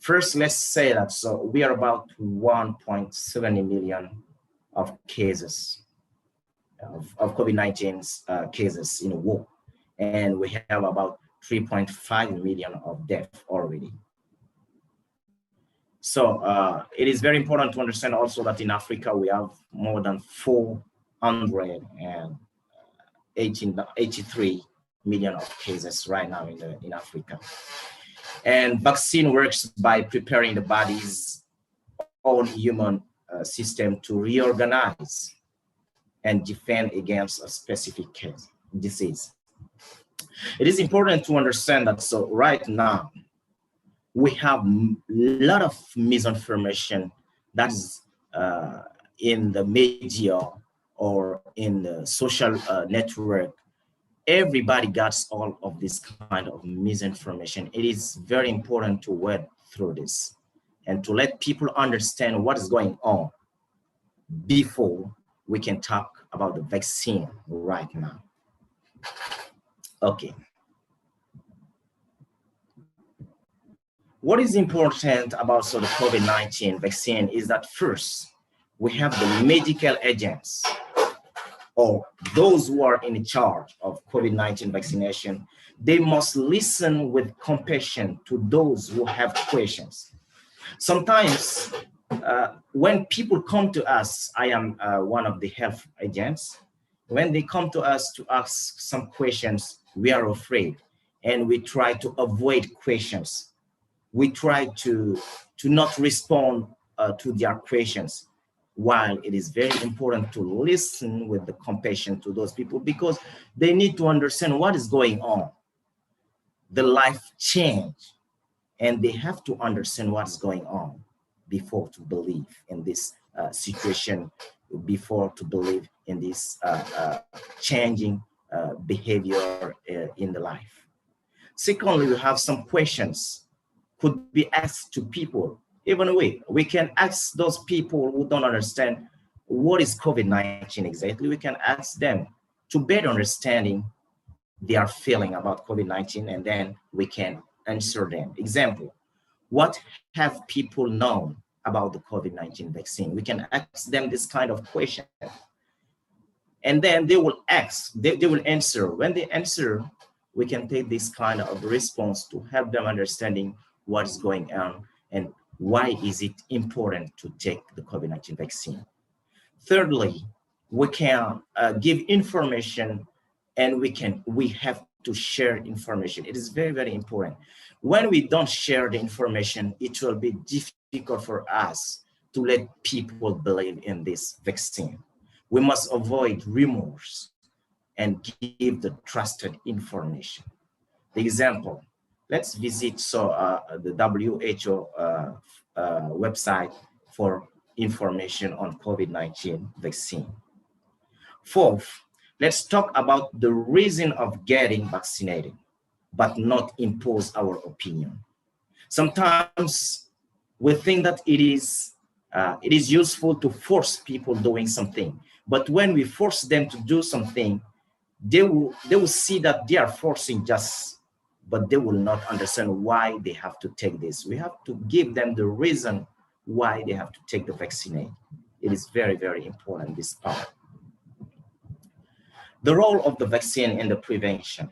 [SPEAKER 7] First, let's say that we are about 1.70 million of cases of COVID-19 cases in the world, and we have about 3.5 million of deaths already. So it is very important to understand also that in Africa we have more than 483 million of cases right now in Africa. And vaccine works by preparing the body's own human system to reorganize and defend against a specific disease. It is important to understand that right now we have a lot of misinformation that is in the media or in the social network. Everybody gets all of this kind of misinformation. It is very important to work through this and to let people understand what is going on before we can talk about the vaccine right now. Okay. What is important about the COVID-19 vaccine is that first, we have the medical agents or those who are in charge of COVID-19 vaccination. They must listen with compassion to those who have questions. Sometimes when people come to us, I am one of the health agents, when they come to us to ask some questions, we are afraid and we try to avoid questions. We try to not respond to their questions, while it is very important to listen with the compassion to those people because they need to understand what is going on. The life change, and they have to understand what is going on before to believe in this situation, before to believe in this changing behavior in the life. Secondly, we have some questions could be asked to people. Even we can ask those people who don't understand what is COVID-19 exactly. We can ask them to better understanding their feeling about COVID-19, and then we can answer them. Example, what have people known about the COVID-19 vaccine? We can ask them this kind of question. And then they will ask, they will answer. When they answer, we can take this kind of response to help them understanding what is going on and why is it important to take the COVID-19 vaccine. Thirdly, we can give information, and we have to share information. It is very, very important. When we don't share the information, it will be difficult for us to let people believe in this vaccine. We must avoid rumors and give the trusted information. The example, let's visit the WHO website for information on COVID-19 vaccine. Fourth, let's talk about the reason of getting vaccinated, but not impose our opinion. Sometimes we think that it is useful to force people doing something, but when we force them to do something, they will see that they are forcing but they will not understand why they have to take this. We have to give them the reason why they have to take the vaccine. It is very, very important, this part. The role of the vaccine in the prevention.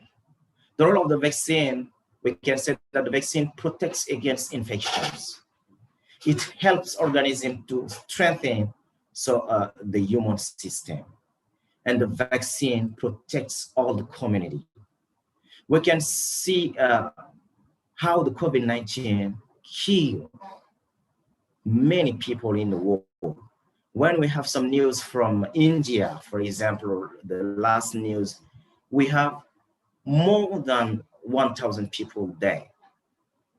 [SPEAKER 7] The role of the vaccine, we can say that the vaccine protects against infections. It helps organisms to strengthen the human system. And the vaccine protects all the community. We can see how the COVID-19 killed many people in the world. When we have some news from India, for example, the last news, we have more than 1,000 people a day.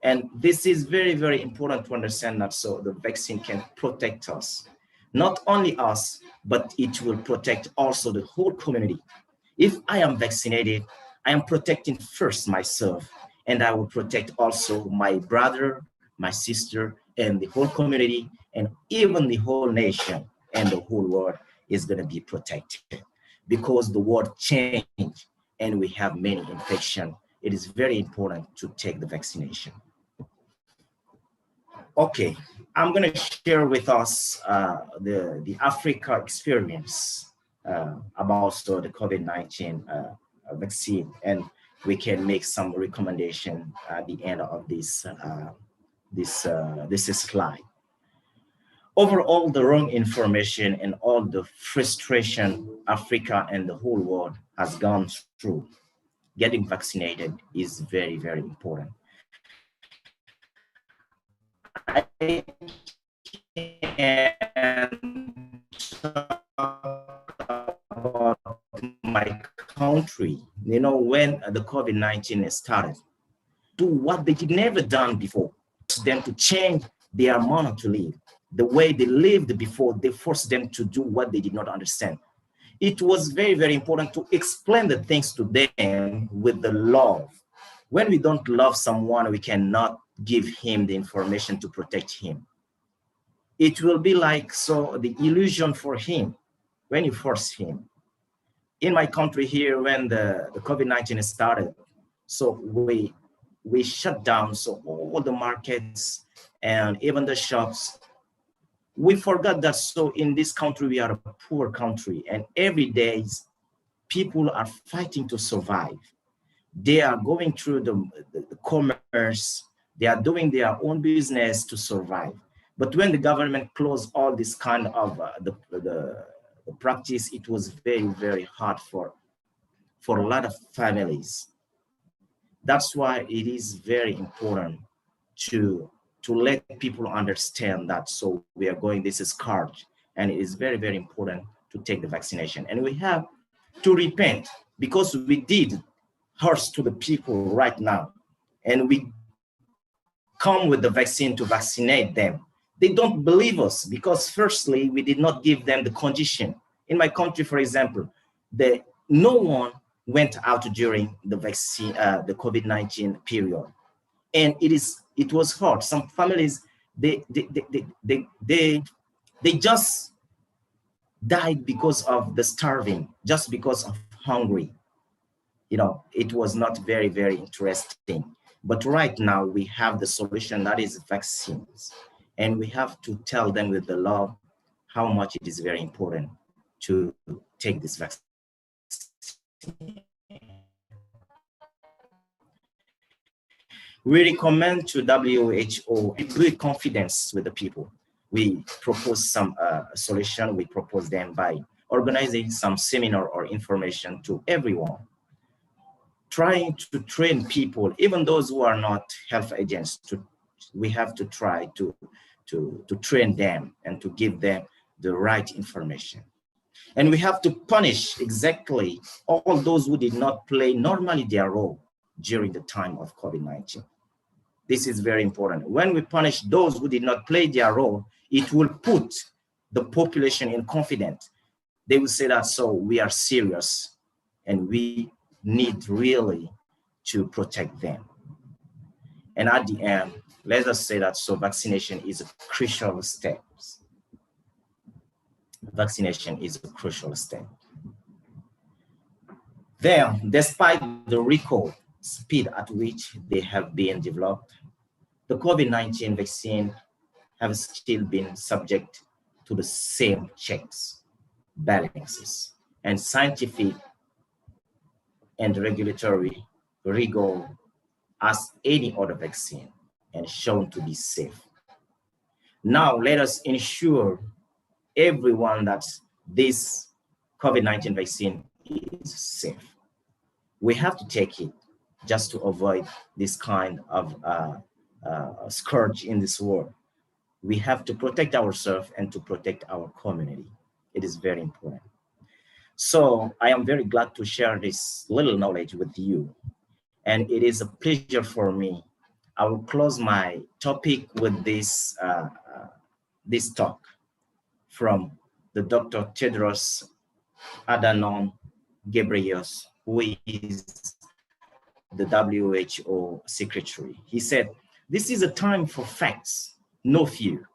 [SPEAKER 7] And this is very, very important to understand that so the vaccine can protect us. Not only us, but it will protect also the whole community. If I am vaccinated, I am protecting first myself, and I will protect also my brother, my sister, and the whole community, and even the whole nation and the whole world is going to be protected. Because the world changed and we have many infections, it is very important to take the vaccination. Okay, I'm going to share with us the Africa experience about the COVID-19 vaccine, and we can make some recommendation at the end of this slide. Overall, the wrong information and all the frustration Africa and the whole world has gone through, getting vaccinated is very, very important. I can talk about my country, you know, when the COVID-19 started, do what they had never done before, them to change their manner to live. The way they lived before, they forced them to do what they did not understand. It was very, very important to explain the things to them with the love. When we don't love someone, we cannot give him the information to protect him. It will be like so the illusion for him when you force him. In my country here, when the COVID-19 started, so we shut down so all the markets and even the shops. We forgot that so in this country we are a poor country, and every day people are fighting to survive. They are going through the commerce, they are doing their own business to survive. But when the government closed all this kind of the practice, it was very, very hard for a lot of families. That's why it is very important to let people understand that so we are going, this is scourge, and it is very, very important to take the vaccination. And we have to repent because we did hurt to the people right now, and we come with the vaccine to vaccinate them. They don't believe us because firstly, we did not give them the condition. In my country, for example, no one went out during the vaccine, the COVID-19 period. And it was hard. Some families, they just died because of the starving, just because of hungry. You know, it was not very, very interesting. But right now we have the solution, that is vaccines. And we have to tell them with the love how much it is very important to take this vaccine. We recommend to WHO build confidence with the people. We propose some solution. We propose them by organizing some seminar or information to everyone, trying to train people, even those who are not health agents. We have to try to train them and to give them the right information. And we have to punish exactly all those who did not play normally their role during the time of COVID-19. This is very important. When we punish those who did not play their role, it will put the population in confidence. They will say that, so we are serious and we need really to protect them. And at the end, let us say that, so vaccination is a crucial step. Vaccination is a crucial step. Then, despite the record speed at which they have been developed, the COVID-19 vaccine have still been subject to the same checks, balances, and scientific and regulatory rigor as any other vaccine and shown to be safe. Now, let us ensure everyone that this COVID-19 vaccine is safe. We have to take it just to avoid this kind of scourge in this world. We have to protect ourselves and to protect our community. It is very important. So I am very glad to share this little knowledge with you. and it is a pleasure for me. I will close my topic with this talk from the Dr. Tedros Adhanom Ghebreyesus, who is the WHO secretary. He said, "This is a time for facts, no fear.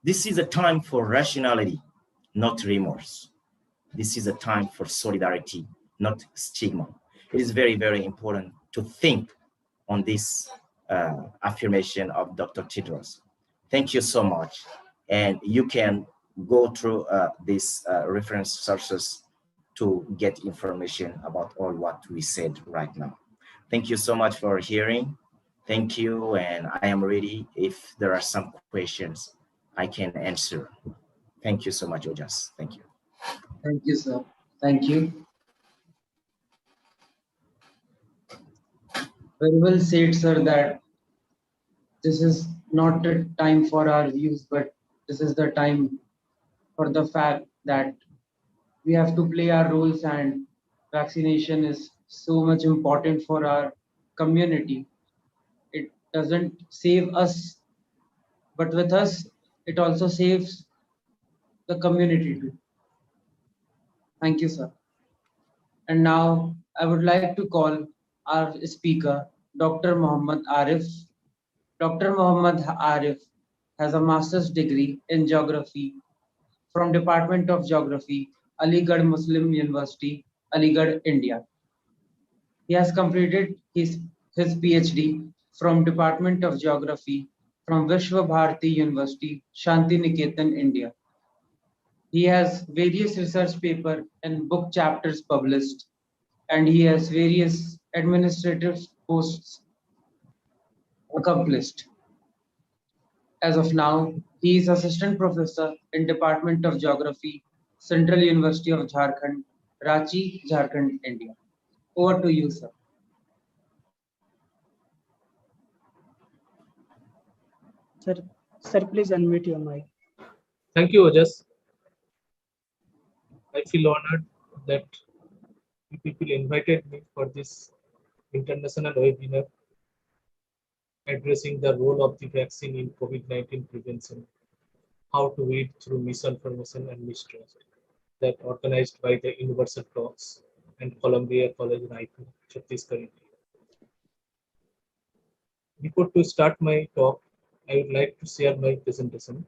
[SPEAKER 7] This is a time for rationality, not remorse. This is a time for solidarity, not stigma." It is very, very important to think on this affirmation of Dr. Tedros. Thank you so much. And you can go through these reference sources to get information about all what we said right now. Thank you so much for hearing. Thank you, and I am ready. If there are some questions, I can answer. Thank you so much, Ojas. Thank you.
[SPEAKER 2] Thank you, sir. Thank you. Very well said, sir, that this is not the time for our views, but this is the time for the fact that we have to play our roles, and vaccination is so much important for our community. It doesn't save us, but with us, it also saves the community too. Thank you, sir. And now I would like to call our speaker, Dr. Mohammad Arif. Dr. Mohammad Arif has a master's degree in geography from Department of Geography, Aligarh Muslim University, Aligarh, India. He has completed his PhD from Department of Geography from Vishwa Bharati University, Shanti Niketan, India. He has various research papers and book chapters published, and he has various administrative posts accomplished. As of now, he is assistant professor in Department of Geography, Central University of Jharkhand, Ranchi, Jharkhand, India. Over to you, sir.
[SPEAKER 1] Sir, please unmute your mic.
[SPEAKER 6] Thank you, Ojas. I feel honored that you people invited me for this international webinar addressing the role of the vaccine in COVID-19 prevention, how to read through misinformation and mistrust, that organized by the Universal Talks and Columbia College, Raipur, Chhattisgarh, India. Before to start my talk, I would like to share my presentation.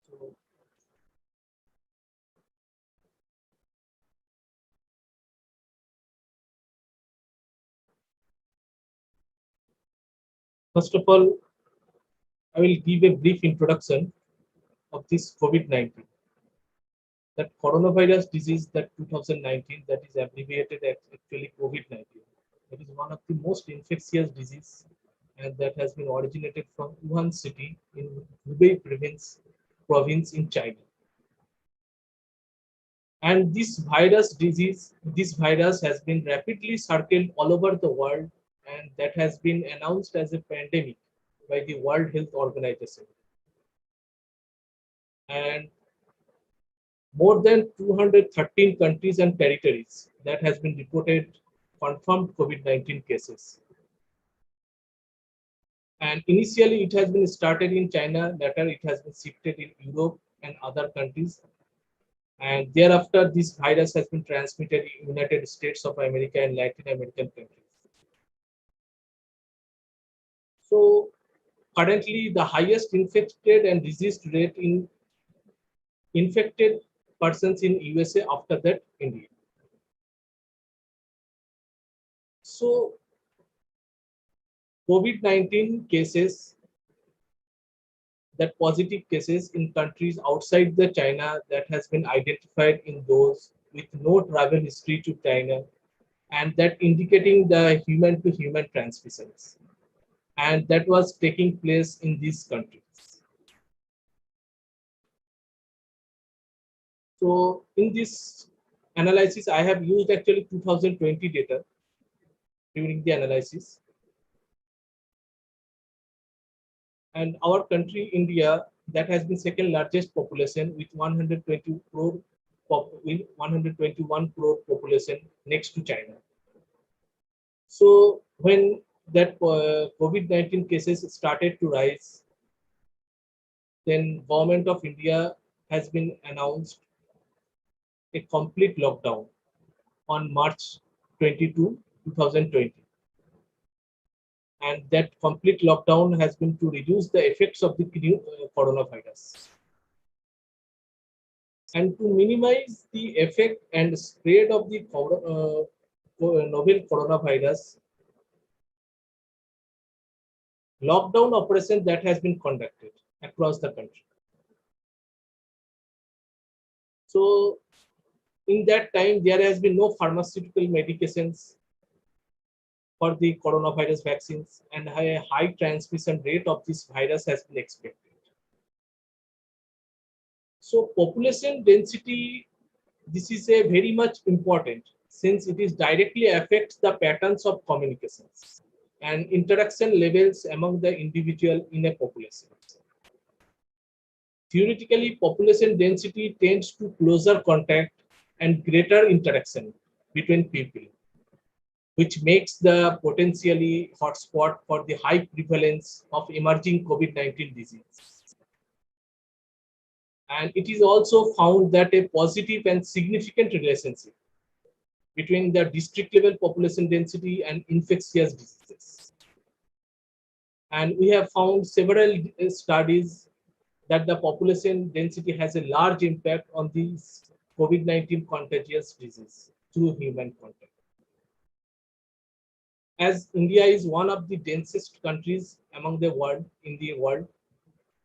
[SPEAKER 6] So, first of all, I will give a brief introduction of this COVID-19. That coronavirus disease, that 2019, that is abbreviated as actually COVID-19. It is one of the most infectious disease, and that has been originated from Wuhan city in Hubei province in China. And this virus has been rapidly circled all over the world, and that has been announced as a pandemic by the World Health Organization. And more than 213 countries and territories that has been reported confirmed COVID-19 cases. And initially it has been started in China, later it has been shifted in Europe and other countries. And thereafter this virus has been transmitted in United States of America and Latin American countries. So currently the highest infected and diseased rate in infected persons in USA, after that India. So COVID-19 cases, that positive cases in countries outside the China, that has been identified in those with no travel history to China, and that indicating the human to human transmissions. and that was taking place in these countries. So in this analysis, I have used actually 2020 data during the analysis. And our country, India, that has been second largest population with 120 crore, with 121 crore population next to China. So when that COVID-19 cases started to rise, then government of India has been announced a complete lockdown on March 22, 2020. And that complete lockdown has been to reduce the effects of the coronavirus. And to minimize the effect and spread of the novel coronavirus, lockdown operation that has been conducted across the country. So in that time, there has been no pharmaceutical medications for the coronavirus vaccines, and a high transmission rate of this virus has been expected. So population density, this is a very much important, since it is directly affects the patterns of communications and interaction levels among the individual in a population. Theoretically, population density tends to closer contact and greater interaction between people, which makes the potentially hotspot for the high prevalence of emerging COVID-19 disease. And it is also found that a positive and significant relationship between the district level population density and infectious diseases. And we have found several studies that the population density has a large impact on these COVID-19 contagious disease through human contact. As India is one of the densest countries among the world, in the world,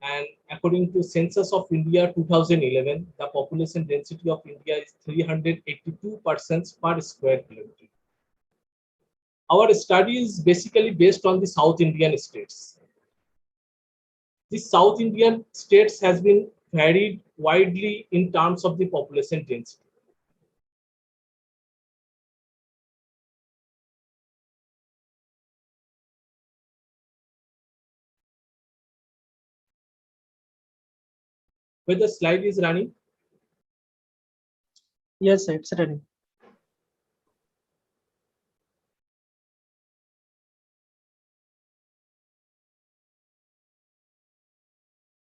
[SPEAKER 6] and according to Census of India 2011, the population density of India is 382 persons per square kilometer. Our study is basically based on the South Indian states. The South Indian states has been varied widely in terms of the population density. Where the slide is running?
[SPEAKER 1] Yes, it's running.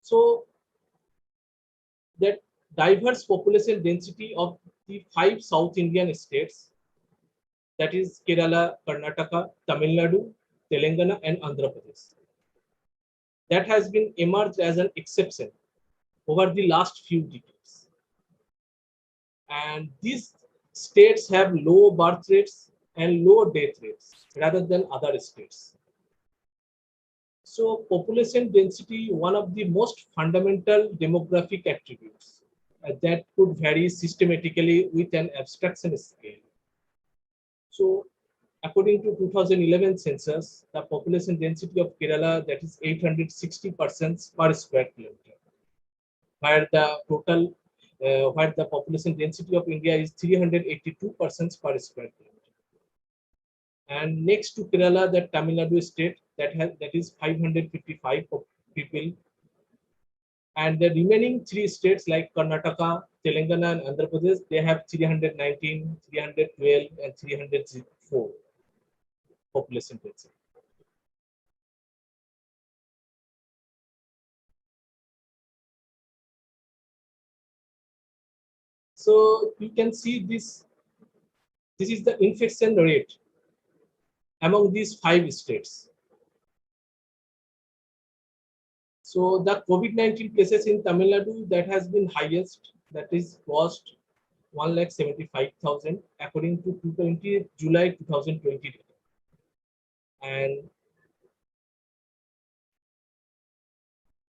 [SPEAKER 6] So that diverse population density of the 5 South Indian states, that is Kerala, Karnataka, Tamil Nadu, Telangana, and Andhra Pradesh, that has been emerged as an exception over the last few decades. And these states have low birth rates and low death rates rather than other states. So population density, one of the most fundamental demographic attributes that could vary systematically with an abstraction scale. So according to 2011 census, the population density of Kerala, that is 860 persons per square kilometer, where the population density of India is 382 persons per square kilometer. And next to Kerala, the Tamil Nadu state, that is 555 people, and the remaining 3 states like Karnataka, Telangana, and Andhra Pradesh, they have 319, 312, and 304 population density. So you can see this. This is the infection rate among these 5 states. So the COVID-19 cases in Tamil Nadu, that has been highest, that is cost 1,75,000 according to July 2020 data.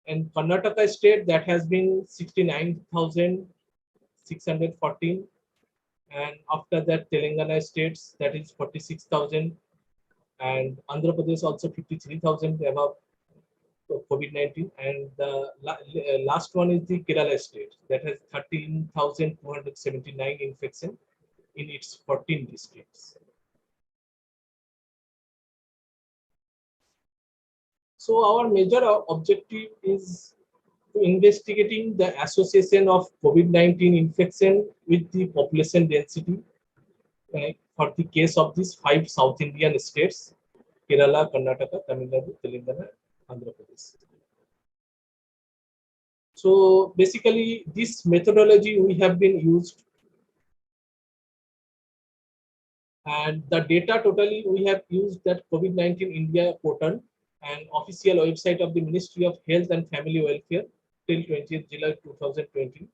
[SPEAKER 6] And Karnataka state, that has been 69,614, and after that Telangana states, that is 46,000, and Andhra Pradesh also 53,000 above COVID-19, and the last one is the Kerala state that has 13,279 infection in its 14 districts. So our major objective is to investigating the association of COVID-19 infection with the population density for the case of these 5 South Indian states: Kerala, Karnataka, Tamil Nadu, Telangana, Andhra Pradesh. So basically, this methodology we have been used, and the data totally we have used that COVID-19 India portal and official website of the Ministry of Health and Family Welfare till 20th July 2020.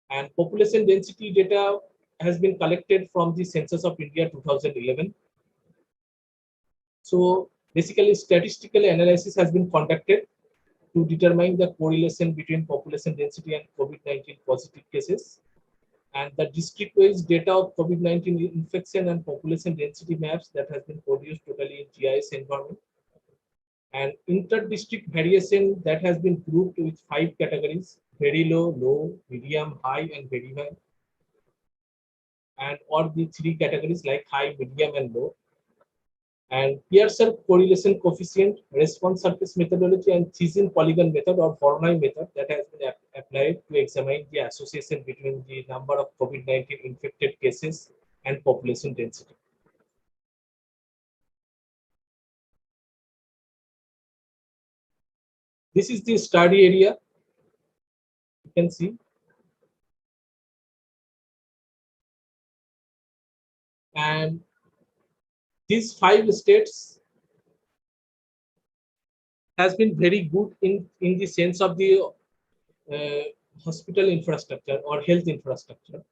[SPEAKER 6] And population density data has been collected from the Census of India 2011. So basically, statistical analysis has been conducted to determine the correlation between population density and COVID-19 positive cases. And the district-wise data of COVID-19 infection and population density maps that has been produced totally in GIS environment. And inter-district variation that has been grouped with 5 categories: very low, low, medium, high, and very high. And or the 3 categories like high, medium, and low. And Pearson correlation coefficient, response surface methodology, and Thesin polygon method or Voronoi method that has been applied to examine the association between the number of COVID-19 infected cases and population density. This is the study area. You can see. And these 5 states has been very good in the sense of the hospital infrastructure or health infrastructure.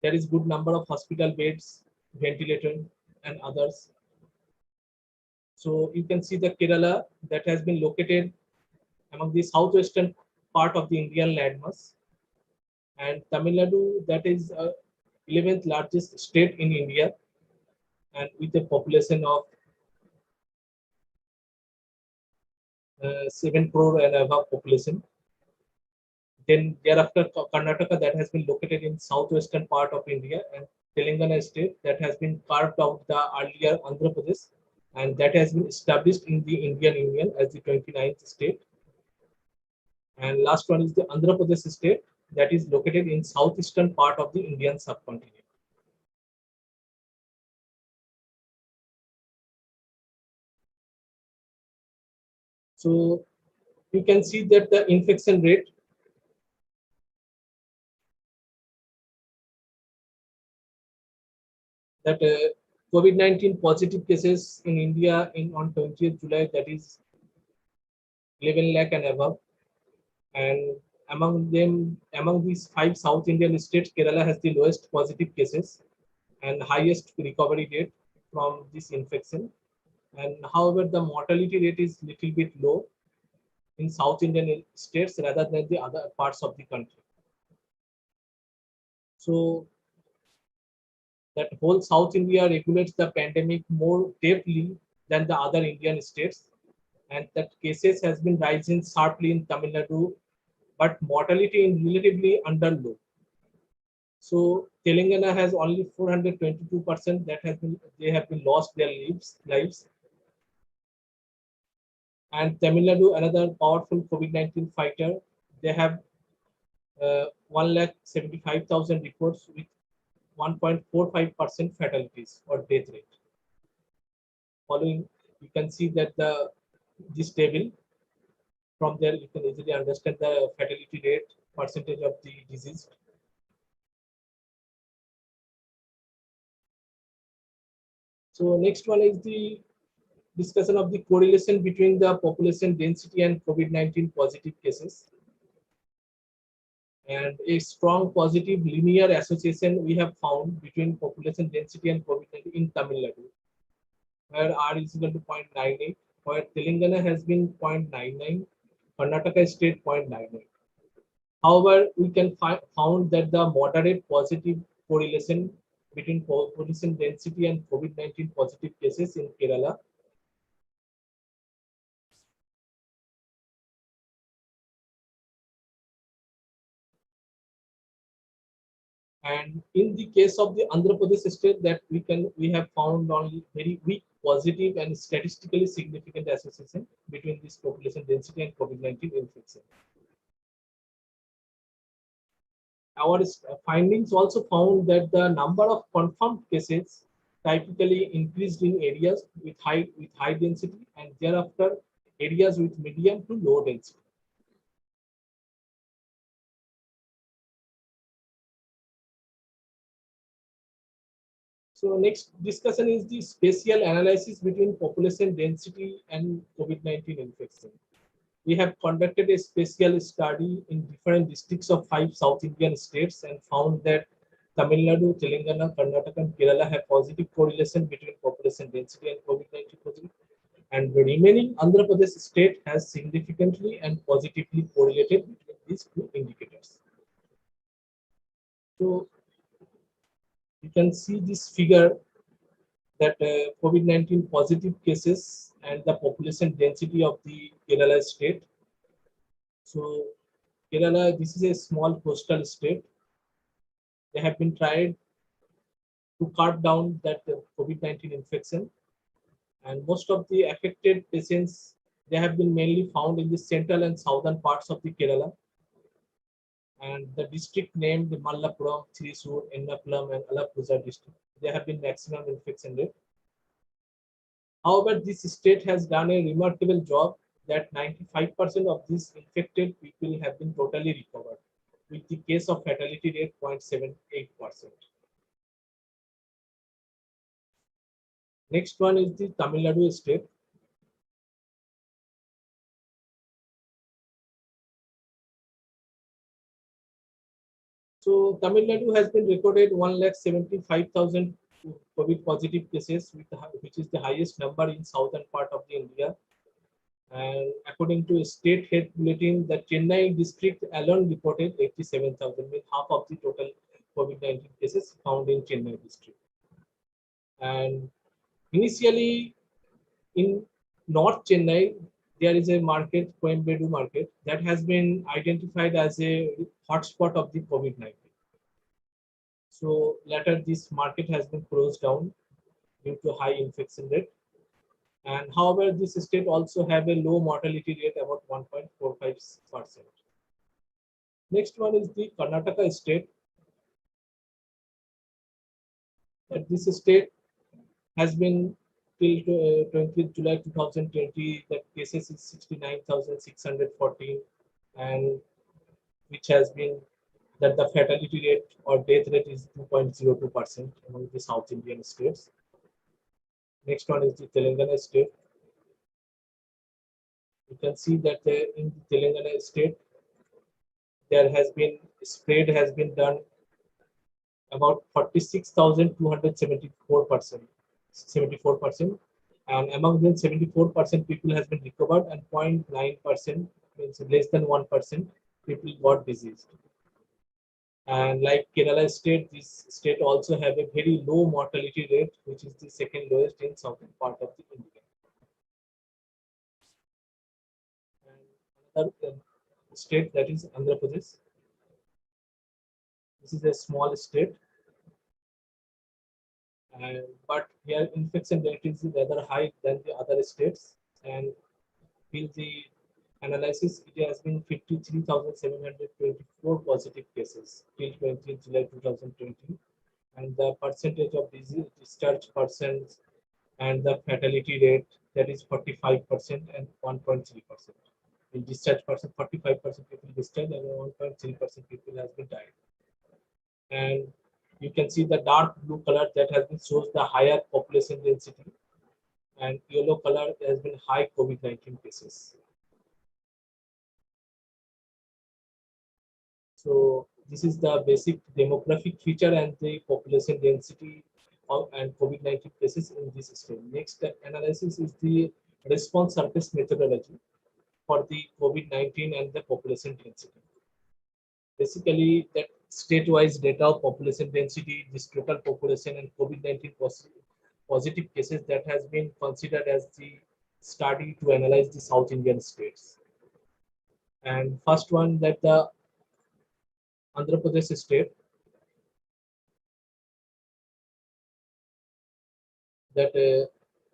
[SPEAKER 6] There is good number of hospital beds, ventilator, and others. So you can see the Kerala that has been located among the southwestern part of the Indian landmass, and Tamil Nadu that is 11th largest state in India, and with a population of 7 crore and above population. Then thereafter Karnataka that has been located in southwestern part of India, and Telangana state that has been carved out the earlier Andhra Pradesh, and that has been established in the Indian Union as the 29th state. And last one is the Andhra Pradesh state that is located in southeastern part of the Indian subcontinent. So you can see that the infection rate that COVID-19 positive cases in India on 20th July, that is 11 lakh and above. And among these 5 South Indian states, Kerala has the lowest positive cases and highest recovery rate from this infection. And however, the mortality rate is little bit low in South Indian states rather than the other parts of the country. So that whole South India regulates the pandemic more deeply than the other Indian states, and that cases has been rising sharply in Tamil Nadu, but mortality is relatively under low. So Telangana has only 422% that they have been lost their lives. And Tamil Nadu, another powerful COVID-19 fighter, they have 1,75,000 reports with 1.45% fatalities or death rate. Following, you can see that this table, from there you can easily understand the fatality rate, percentage of the disease. So next one is the discussion of the correlation between the population density and COVID-19 positive cases. And a strong positive linear association we have found between population density and COVID-19 in Tamil Nadu, where R is equal to 0.98, where Telangana has been 0.99, Karnataka state 0.98. However, we can found that the moderate positive correlation between population density and COVID-19 positive cases in Kerala. And in the case of the Andhra Pradesh state, that we have found only very weak positive and statistically significant association between this population density and COVID-19 infection. Our findings also found that the number of confirmed cases typically increased in areas with high density, and thereafter areas with medium to low density. So next discussion is the spatial analysis between population density and COVID-19 infection. We have conducted a spatial study in different districts of 5 South Indian states and found that Tamil Nadu, Telangana, Karnataka, and Kerala have positive correlation between population density and COVID-19 positive. And the remaining Andhra Pradesh state has significantly and positively correlated between these two indicators. So you can see this figure that COVID-19 positive cases and the population density of the Kerala state. So Kerala, this is a small coastal state. They have been tried to cut down that COVID-19 infection, and most of the affected patients, they have been mainly found in the central and southern parts of the Kerala. And the district named Malappuram, Thrissur, Ernakulam, and Alappuzha district, they have been maximum infection rate. However, this state has done a remarkable job that 95% of these infected people have been totally recovered, with the case of fatality rate 0.78%. Next one is the Tamil Nadu state. So Tamil Nadu has been recorded 1,75,000 COVID positive cases, which is the highest number in southern part of the India. And according to a state health bulletin, the Chennai district alone reported 87,000, with half of the total COVID-19 cases found in Chennai district. And initially in North Chennai, there is a market, Coimbatore market, that has been identified as a hotspot of the COVID-19. So later this market has been closed down due to high infection rate. And however, this state also have a low mortality rate, about 1.45%. Next one is the Karnataka state. That this state has been till 20th July 2020, the cases is 69,614, and which has been that the fatality rate or death rate is 2.02% among the South Indian states. Next one is the Telangana state. You can see that in the Telangana state, there has been spread has been done about 46,274%, 74%, and among them 74% people has been recovered, and 0.9%, means less than 1%, people got diseased. And like Kerala state, this state also have a very low mortality rate, which is the second lowest in southern part of the India. And another state, that is Andhra Pradesh. This is a small state, but here infection rate is rather high than the other states. And in the analysis, it has been 53,724 positive cases till 20th July 2020, and the percentage of disease discharged persons and the fatality rate, that is 45% and 1.3%. In discharged person, 45% people discharged and 1.3% people has been died. And you can see the dark blue color that has been shows the higher population density, and yellow color has been high COVID-19 cases. So this is the basic demographic feature and the population density of and COVID-19 cases in this state. Next analysis is the response surface methodology for the COVID-19 and the population density. Basically, that state-wise data of population density, this total population and COVID-19 positive cases that has been considered as the study to analyze the South Indian states. And first one, that the Andhra Pradesh state, that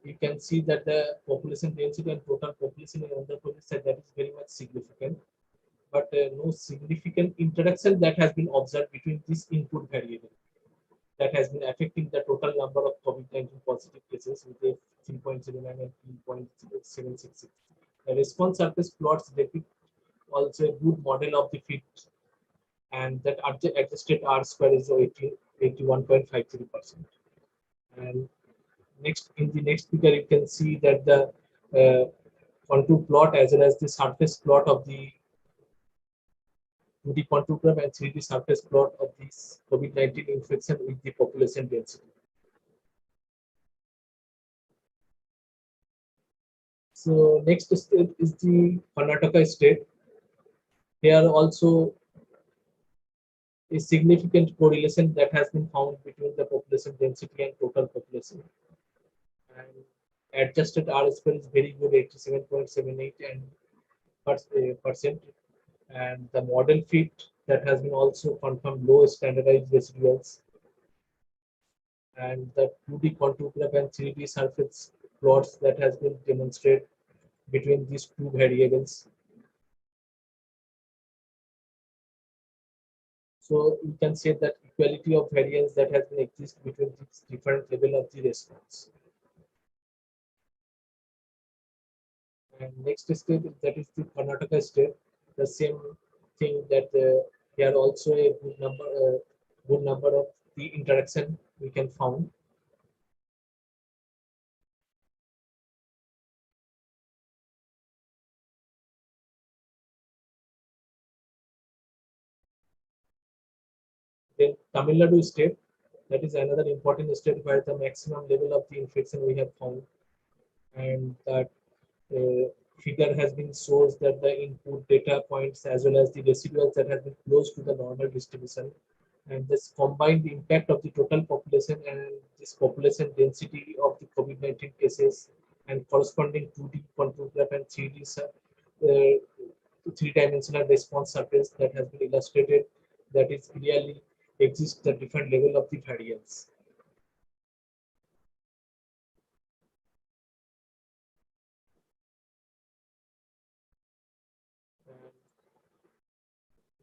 [SPEAKER 6] you can see that the population density and total population in Andhra Pradesh that is very much significant, but no significant interaction that has been observed between this input variable that has been affecting the total number of COVID-19 positive cases with a 3.09 and 3.766. The response surface plots depict also a good model of the fit, and that adjusted R square is 81.53%. And next, in the next figure, you can see that the contour plot as well as the surface plot of the 2D contour graph and 3D surface plot of this COVID-19 infection with the population density. So next state is the Karnataka state. Here also a significant correlation that has been found between the population density and total population. And adjusted R square is very good, 87.78 and percent. And the model fit that has been also confirmed low standardized residuals. And the 2D contour graph and 3D surface plots that has been demonstrated between these two variables. So you can say that equality of variance that has been exist between these different level of the response. And next state, that is the Karnataka state. The same thing that here also a good number of the interaction we can found. Then Tamil Nadu state, that is another important state where the maximum level of the infection we have found, and that figure has been shows that the input data points as well as the residuals that have been close to the normal distribution, and this combined impact of the total population and this population density of the COVID-19 cases and corresponding 2D contour graph and 3D three-dimensional response surface that has been illustrated, that is clearly exists the different level of the variance.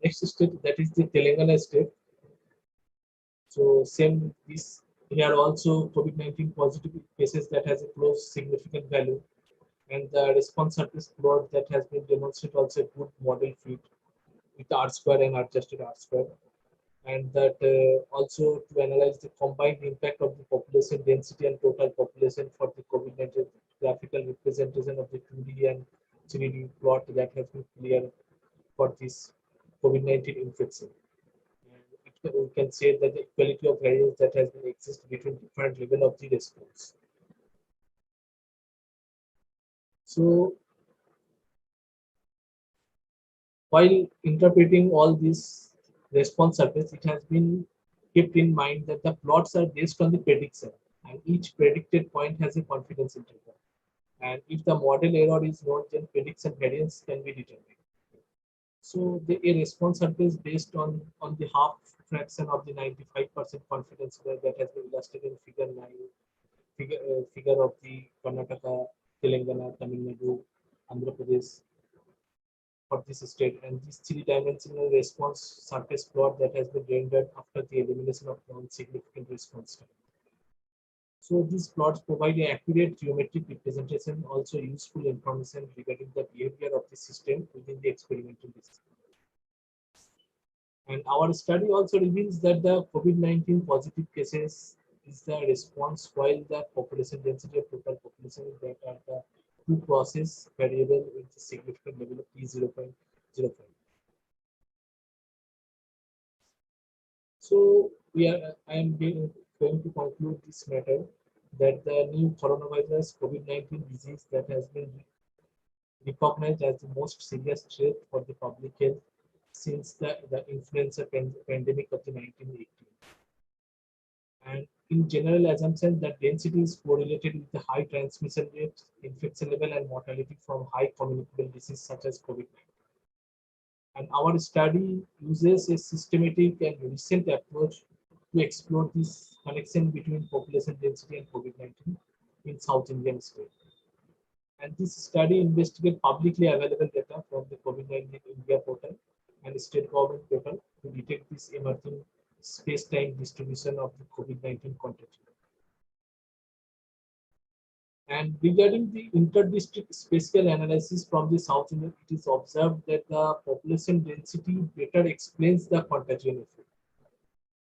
[SPEAKER 6] Next state, that is the Telangana state. So same this here also COVID-19 positive cases that has a close significant value, and the response surface plot that has been demonstrated also a good model fit with R square and adjusted R square, and that also to analyze the combined impact of the population density and total population for the COVID-19 graphical representation of the 2D and 3D plot that has been clear for this COVID-19 infection. And we can say that the equality of variance that has been exist between different level of the response. So while interpreting all these response surface, it has been kept in mind that the plots are based on the prediction, and each predicted point has a confidence interval. And if the model error is known, then prediction variance can be determined. So the a response surface based on the half fraction of the 95% confidence that has been illustrated in figure 9, figure of the Karnataka, Telangana, Tamil Nadu, Andhra Pradesh for this state, and this three-dimensional response surface plot that has been rendered after the elimination of non-significant response time. So these plots provide an accurate geometric representation, also useful information regarding the behavior of the system within the experimental district. And our study also reveals that the COVID-19 positive cases is the response, while the population density of total population that are the two process variable with the significant level of P0.05. So I am going to conclude this matter that the new coronavirus COVID-19 disease that has been recognized as the most serious threat for the public health since the influenza pandemic of the 1918. And in general assumption that density is correlated with the high transmission rate, infection level, and mortality from high communicable disease such as COVID-19. And our study uses a systematic and recent approach to explore this connection between population density and COVID-19 in South Indian state. And this study investigates publicly available data from the COVID-19 India portal and state government portal to detect this emerging space-time distribution of the COVID-19 contagion. And regarding the inter-district spatial analysis from the South India, it is observed that the population density better explains the contagion effect.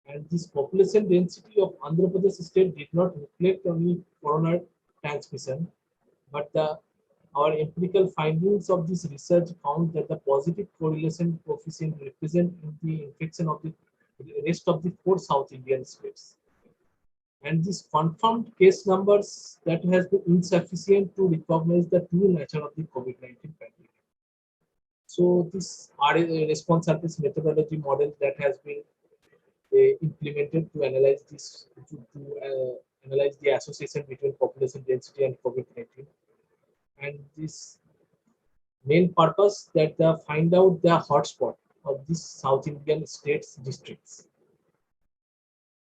[SPEAKER 6] And this population density of Andhra Pradesh state did not reflect only corona transmission, but our empirical findings of this research found that the positive correlation coefficient represent in the infection of the rest of the 4 South Indian states. And this confirmed case numbers that has been insufficient to recognize the true nature of the COVID-19 pandemic. So this response surface methodology model that has been implemented to analyze this, analyze the association between population density and COVID-19. And this main purpose that find out the hotspot of these South Indian states districts.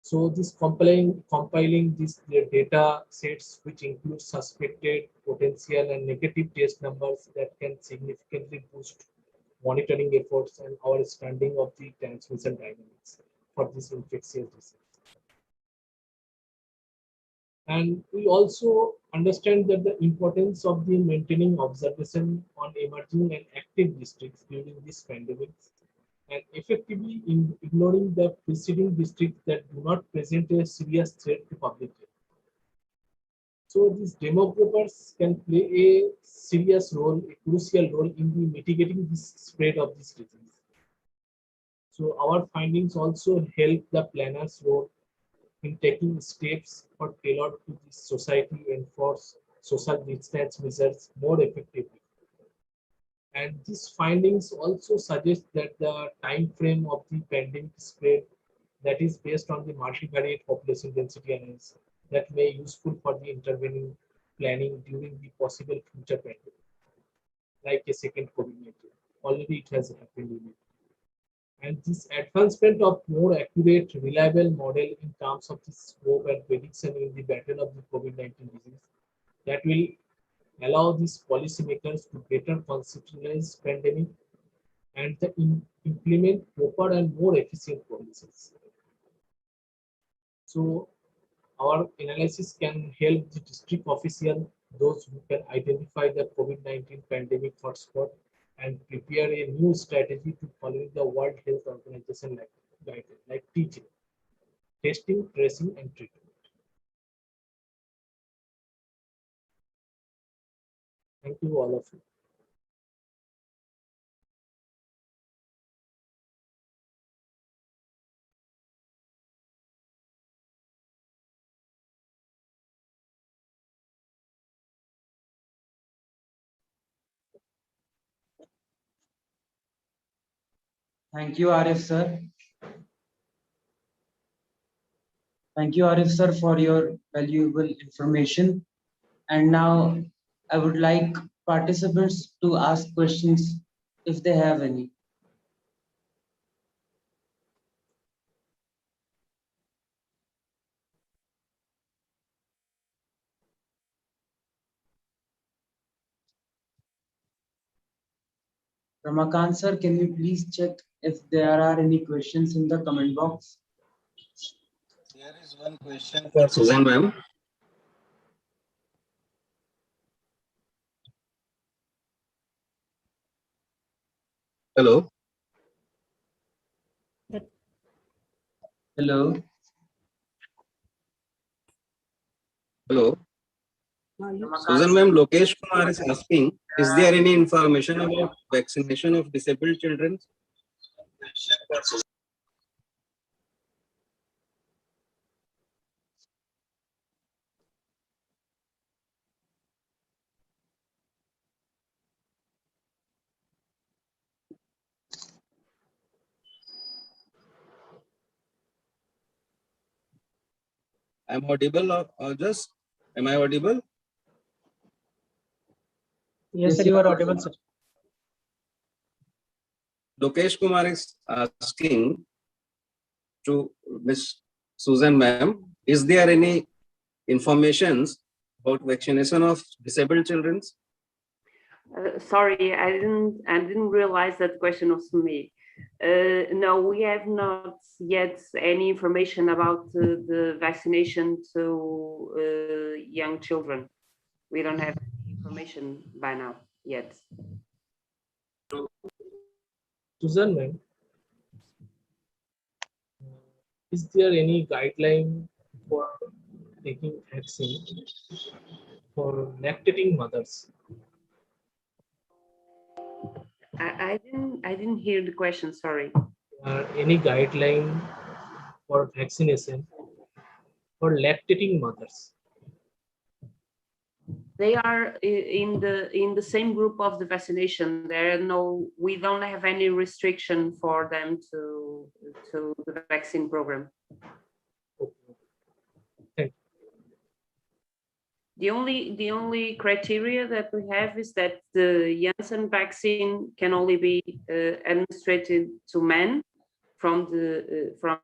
[SPEAKER 6] So this compiling these data sets which include suspected, potential, and negative test numbers that can significantly boost monitoring efforts and our understanding of the transmission dynamics for this infectious disease. And we also understand that the importance of the maintaining observation on emerging and active districts during this pandemic, and effectively ignoring the preceding districts that do not present a serious threat to public health. So these demographers can play a serious role, a crucial role in the mitigating the spread of this disease. So our findings also help the planners' role in taking steps for tailored to the society and enforce social distance measures more effectively. And these findings also suggest that the time frame of the pandemic spread that is based on the multivariate population density analysis that may be useful for the intervening planning during the possible future pandemic, like a second COVID-19. Already it has happened in it. And this advancement of more accurate, reliable model in terms of the scope and prediction in the battle of the COVID-19 disease that will allow these policymakers to better conceptualize pandemic and implement proper and more efficient policies. So our analysis can help the district official, those who can identify the COVID-19 pandemic hotspot and prepare a new strategy to follow the World Health Organization guidelines like teaching, testing, tracing, and treatment. Thank you all of you.
[SPEAKER 2] Thank you, Arif sir. Thank you, Arif sir, for your valuable information. And now I would like participants to ask questions if they have any. Ramakant sir, can you please check if there are any questions in the comment box?
[SPEAKER 4] There is one question for Susana ma'am. Hello.
[SPEAKER 2] Hello.
[SPEAKER 4] Hello. Susana ma'am, Lokesh Kumar is asking, is there any information about vaccination of disabled children?
[SPEAKER 9] I'm audible or just, am I audible?
[SPEAKER 1] Yes, sir, you are audible, sir.
[SPEAKER 9] Lokesh Kumar is asking to Ms. Susan ma'am, is there any informations about vaccination of disabled children?
[SPEAKER 5] Sorry, I didn't realize that question was me. No, we have not yet any information about the vaccination to young children. We don't have any information by now yet.
[SPEAKER 6] Susan, ma'am, is there any guideline for taking vaccine for lactating mothers?
[SPEAKER 5] I didn't hear the question. Sorry.
[SPEAKER 6] Any guideline for vaccination for lactating mothers?
[SPEAKER 5] They are in the same group of the vaccination. We don't have any restriction for them to the vaccine program.
[SPEAKER 6] Okay.
[SPEAKER 5] The only criteria that we have is that the Janssen vaccine can only be administered to men from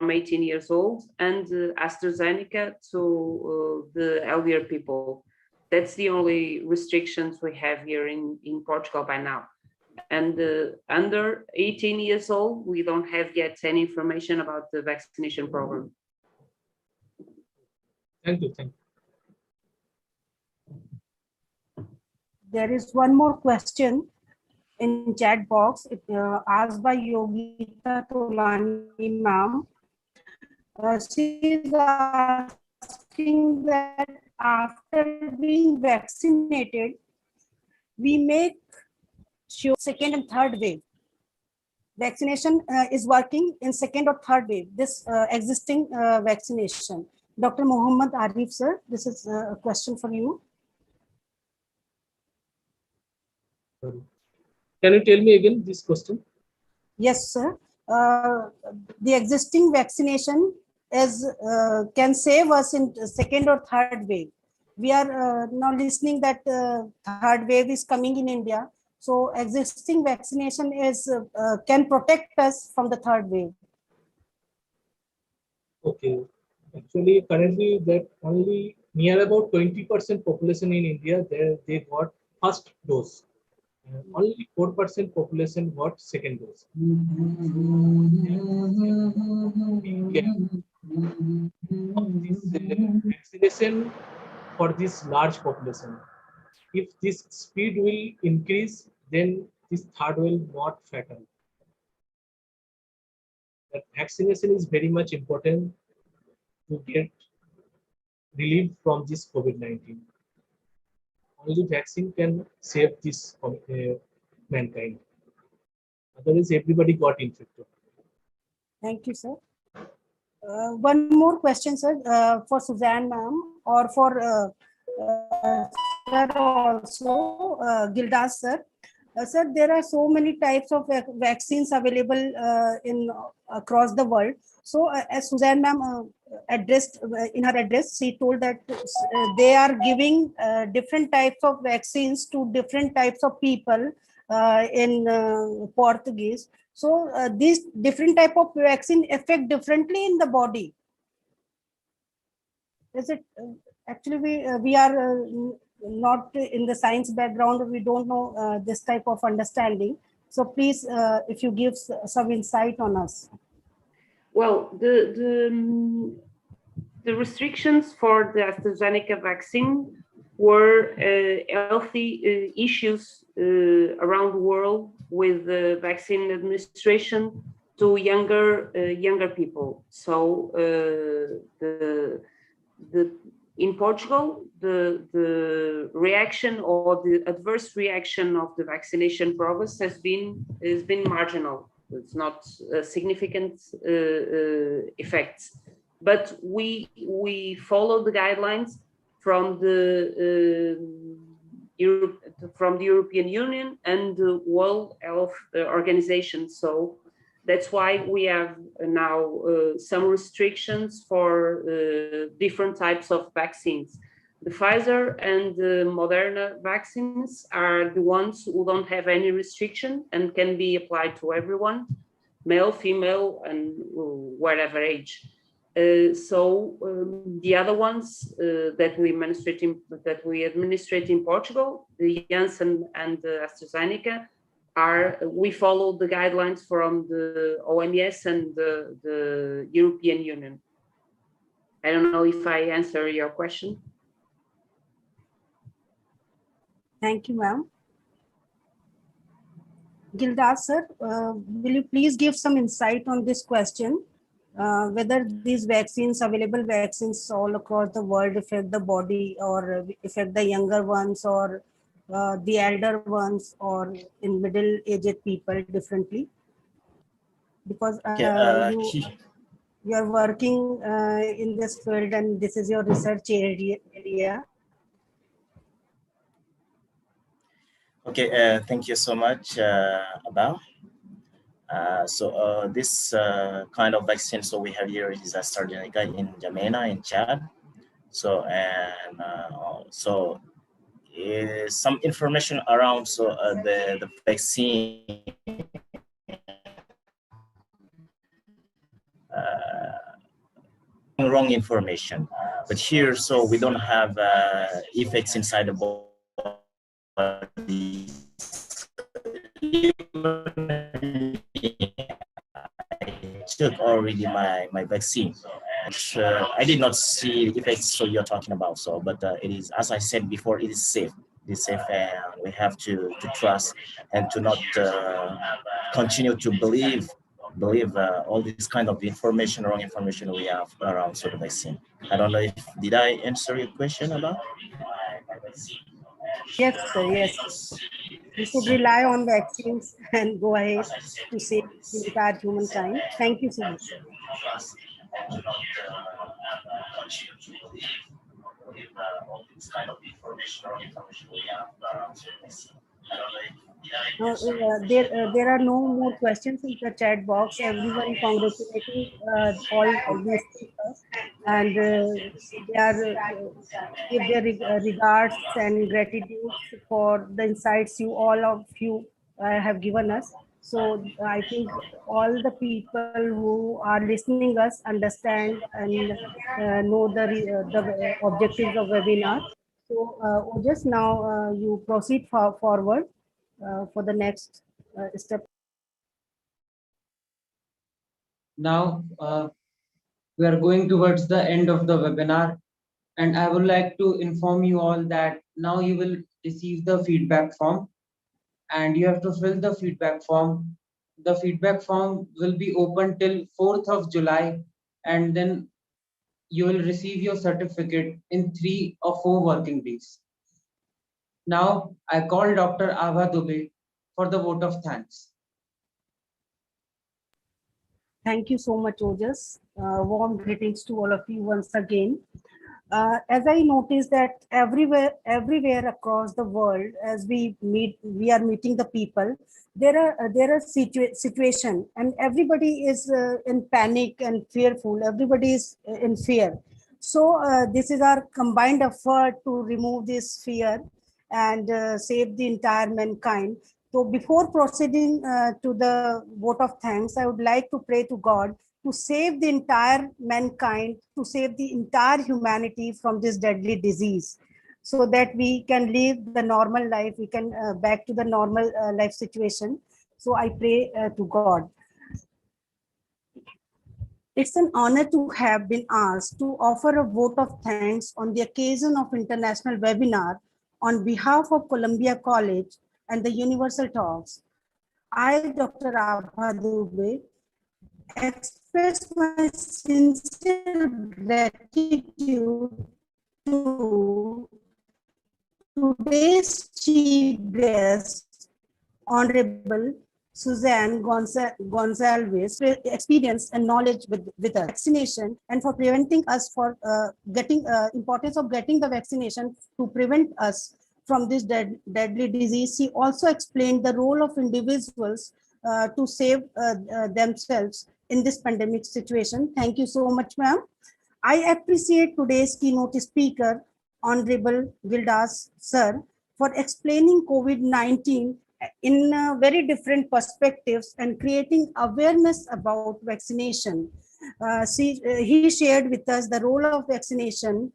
[SPEAKER 5] 18 years old, and AstraZeneca to the elder people. That's the only restrictions we have here in Portugal by now. And under 18 years old, we don't have yet any information about the vaccination program.
[SPEAKER 6] Thank you. Thank you.
[SPEAKER 10] There is one more question in chat box asked by Yogita Tolani ma'am. She is asking that after being vaccinated, we make sure second and third wave vaccination is working in second or third wave, this existing vaccination. Dr. Mohammad Arif, sir, this is a question for you.
[SPEAKER 6] Can you tell me again this question?
[SPEAKER 10] Yes, sir. The existing vaccination can save us in second or third wave. We are now listening that third wave is coming in India. So existing vaccination can protect us from the third wave.
[SPEAKER 6] Okay. Actually, currently that only near about 20% population in India, they got first dose. Only 4% population got second dose. Vaccination for this large population. If this speed will increase, then this third will not fatal. That vaccination is very much important to get relief from this COVID-19. Only vaccine can save this mankind. Otherwise, everybody got infected.
[SPEAKER 10] Thank you, sir. One more question, sir, for Suzanne ma'am, or for sir also, Gildas sir. Sir, there are so many types of vaccines available across the world. So, as Suzanne ma'am addressed in her address, she told that they are giving different types of vaccines to different types of people in Portuguese. So, these different type of vaccine affect differently in the body. Is it actually we are not in the science background, we don't know this type of understanding. So please, if you give some insight on us.
[SPEAKER 5] Well, the restrictions for the AstraZeneca vaccine were healthy issues around the world with the vaccine administration to younger people. So in Portugal, the reaction or the adverse reaction of the vaccination progress has been marginal. It's not a significant effects, but we follow the guidelines from the European Union and the World Health Organization. So that's why we have now some restrictions for different types of vaccines. The Pfizer and the Moderna vaccines are the ones who don't have any restriction and can be applied to everyone, male, female, and whatever age. The other ones that we administrate in Portugal, the Janssen and the AstraZeneca, we follow the guidelines from the OMS and the European Union. I don't know if I answer your question.
[SPEAKER 10] Thank you, ma'am. Gildas, sir, will you please give some insight on this question? Whether these vaccines, available vaccines all across the world, affect the body or affect the younger ones or the elder ones or in middle-aged people differently? Because you are working in this field and this is your research area.
[SPEAKER 7] Okay, thank you so much, Abel. This kind of vaccine, so we have here is AstraZeneca in N'Djamena in Chad. Some information around the vaccine. Wrong information, but here, so we don't have effects inside the body. I took already my vaccine. I did not see effects so you're talking about. But it is, as I said before, it is safe. It is safe, and we have to trust and to not continue to believe all this kind of information, wrong information we have around the vaccine. I don't know if did I answer your question about?
[SPEAKER 10] Yes, sir. Yes. We should rely on vaccines and go ahead to save the entire humankind. Thank you so much. There are no more questions in the chat box. Everyone congratulating all these speakers, and they are give their regards and gratitude for the insights all of you have given us. So I think all the people who are listening us understand and know the objectives of webinar. So just now you proceed forward for the next step.
[SPEAKER 2] Now we are going towards the end of the webinar, and I would like to inform you all that now you will receive the feedback form, and you have to fill the feedback form. The feedback form will be open till 4th of July, and then you will receive your certificate in 3 or 4 working days. Now I call Dr. Abha Dubey for the vote of thanks.
[SPEAKER 10] Thank you so much, Ojas. Warm greetings to all of you once again. As I noticed that everywhere across the world, as we are meeting the people, there are situation, and everybody is in panic and fearful. Everybody is in fear. So this is our combined effort to remove this fear and save the entire mankind. So before proceeding to the vote of thanks, I would like to pray to God to save the entire mankind, to save the entire humanity from this deadly disease, so that we can live the normal life, we can back to the normal life situation. So I pray to God. It's an honor to have been asked to offer a vote of thanks on the occasion of international webinar on behalf of Columbia College and the Universal Talks. I, Dr. Abha Dubey, express my sincere gratitude to today's chief guest, Honorable Susana Goncalvas, experience and knowledge with us. Vaccination and for preventing us for importance of getting the vaccination to prevent us from this deadly disease. She also explained the role of individuals to save themselves in this pandemic situation. Thank you so much, ma'am. I appreciate today's keynote speaker, Honorable Gildas, sir, for explaining COVID-19 in very different perspectives and creating awareness about vaccination. He shared with us the role of vaccination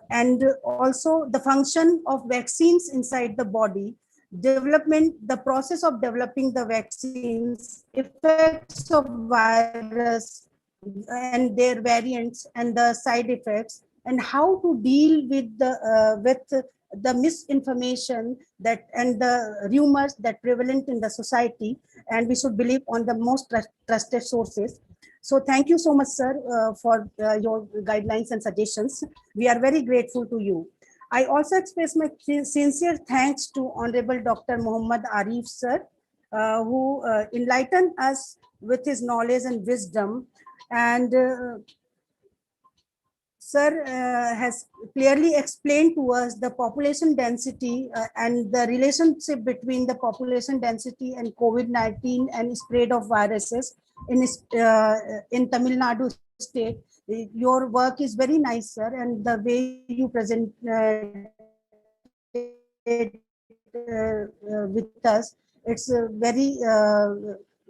[SPEAKER 10] and also the function of vaccines inside the body, the process of developing the vaccines, effects of virus and their variants and the side effects, and how to deal with the misinformation that and the rumors that prevalent in the society, and we should believe on the most trusted sources. So thank you so much, sir, for your guidelines and suggestions. We are very grateful to you. I also express my sincere thanks to Honorable Dr. Mohammad Arif, sir, who enlightened us with his knowledge and wisdom. And sir has clearly explained to us the population density and the relationship between the population density and COVID-19 and spread of viruses in Tamil Nadu state. Your work is very nice, sir, and the way you present with us, it's very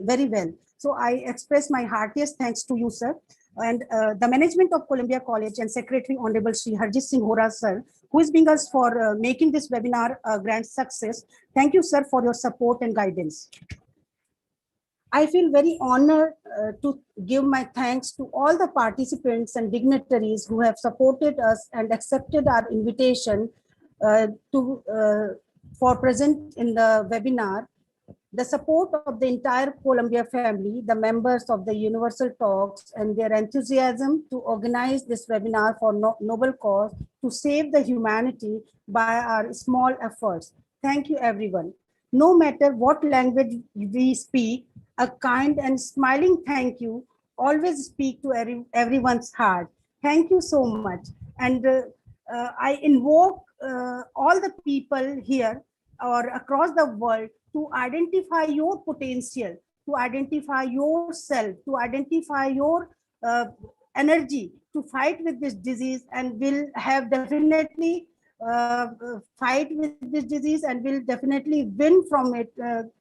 [SPEAKER 10] well. So I express my heartiest thanks to you, sir, and the management of Columbia College and Secretary Honorable Sri Harjit Singh Hora, sir, who is being us for making this webinar a grand success. Thank you, sir, for your support and guidance. I feel very honored to give my thanks to all the participants and dignitaries who have supported us and accepted our invitation for present in the webinar. The support of the entire Columbia family, the members of the Universal Talks, and their enthusiasm to organize this webinar for noble cause to save the humanity by our small efforts. Thank you, everyone. No matter what language we speak, a kind and smiling thank you always speak to everyone's heart. Thank you so much. And I invoke all the people here or across the world to identify your potential, to identify yourself, to identify your energy to fight with this disease, and will have definitely fight with this disease and will definitely win from it,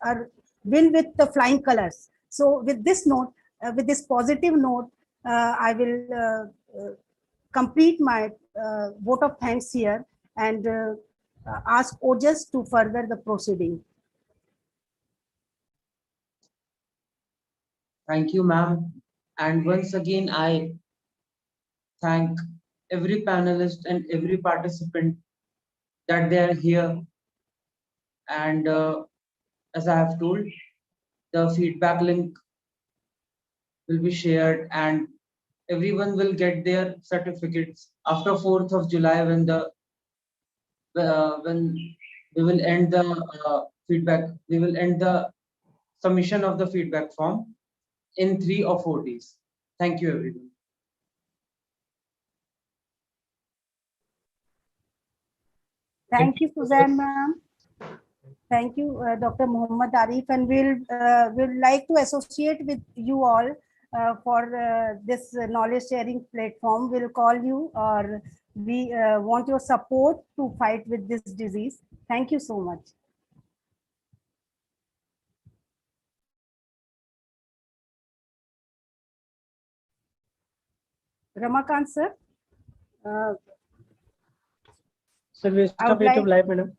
[SPEAKER 10] or win with the flying colors. So with this note, with this positive note, I will complete my vote of thanks here and ask Ojas to further the proceeding.
[SPEAKER 2] Thank you, ma'am. And once again, I thank every panelist and every participant that they are here. And as I have told, the feedback link will be shared and everyone will get their certificates after 4th of July when we will end the feedback. We will end the submission of the feedback form in 3 or 4 days. Thank you, everyone.
[SPEAKER 10] Thank you, Susana, ma'am. Thank you, Dr. Mohammad Arif, and we'll like to associate with you all for this knowledge sharing platform. We'll call you, or we want your support to fight with this disease. Thank you so much. Ramakant, sir.
[SPEAKER 1] Sir, we stop YouTube live, madam.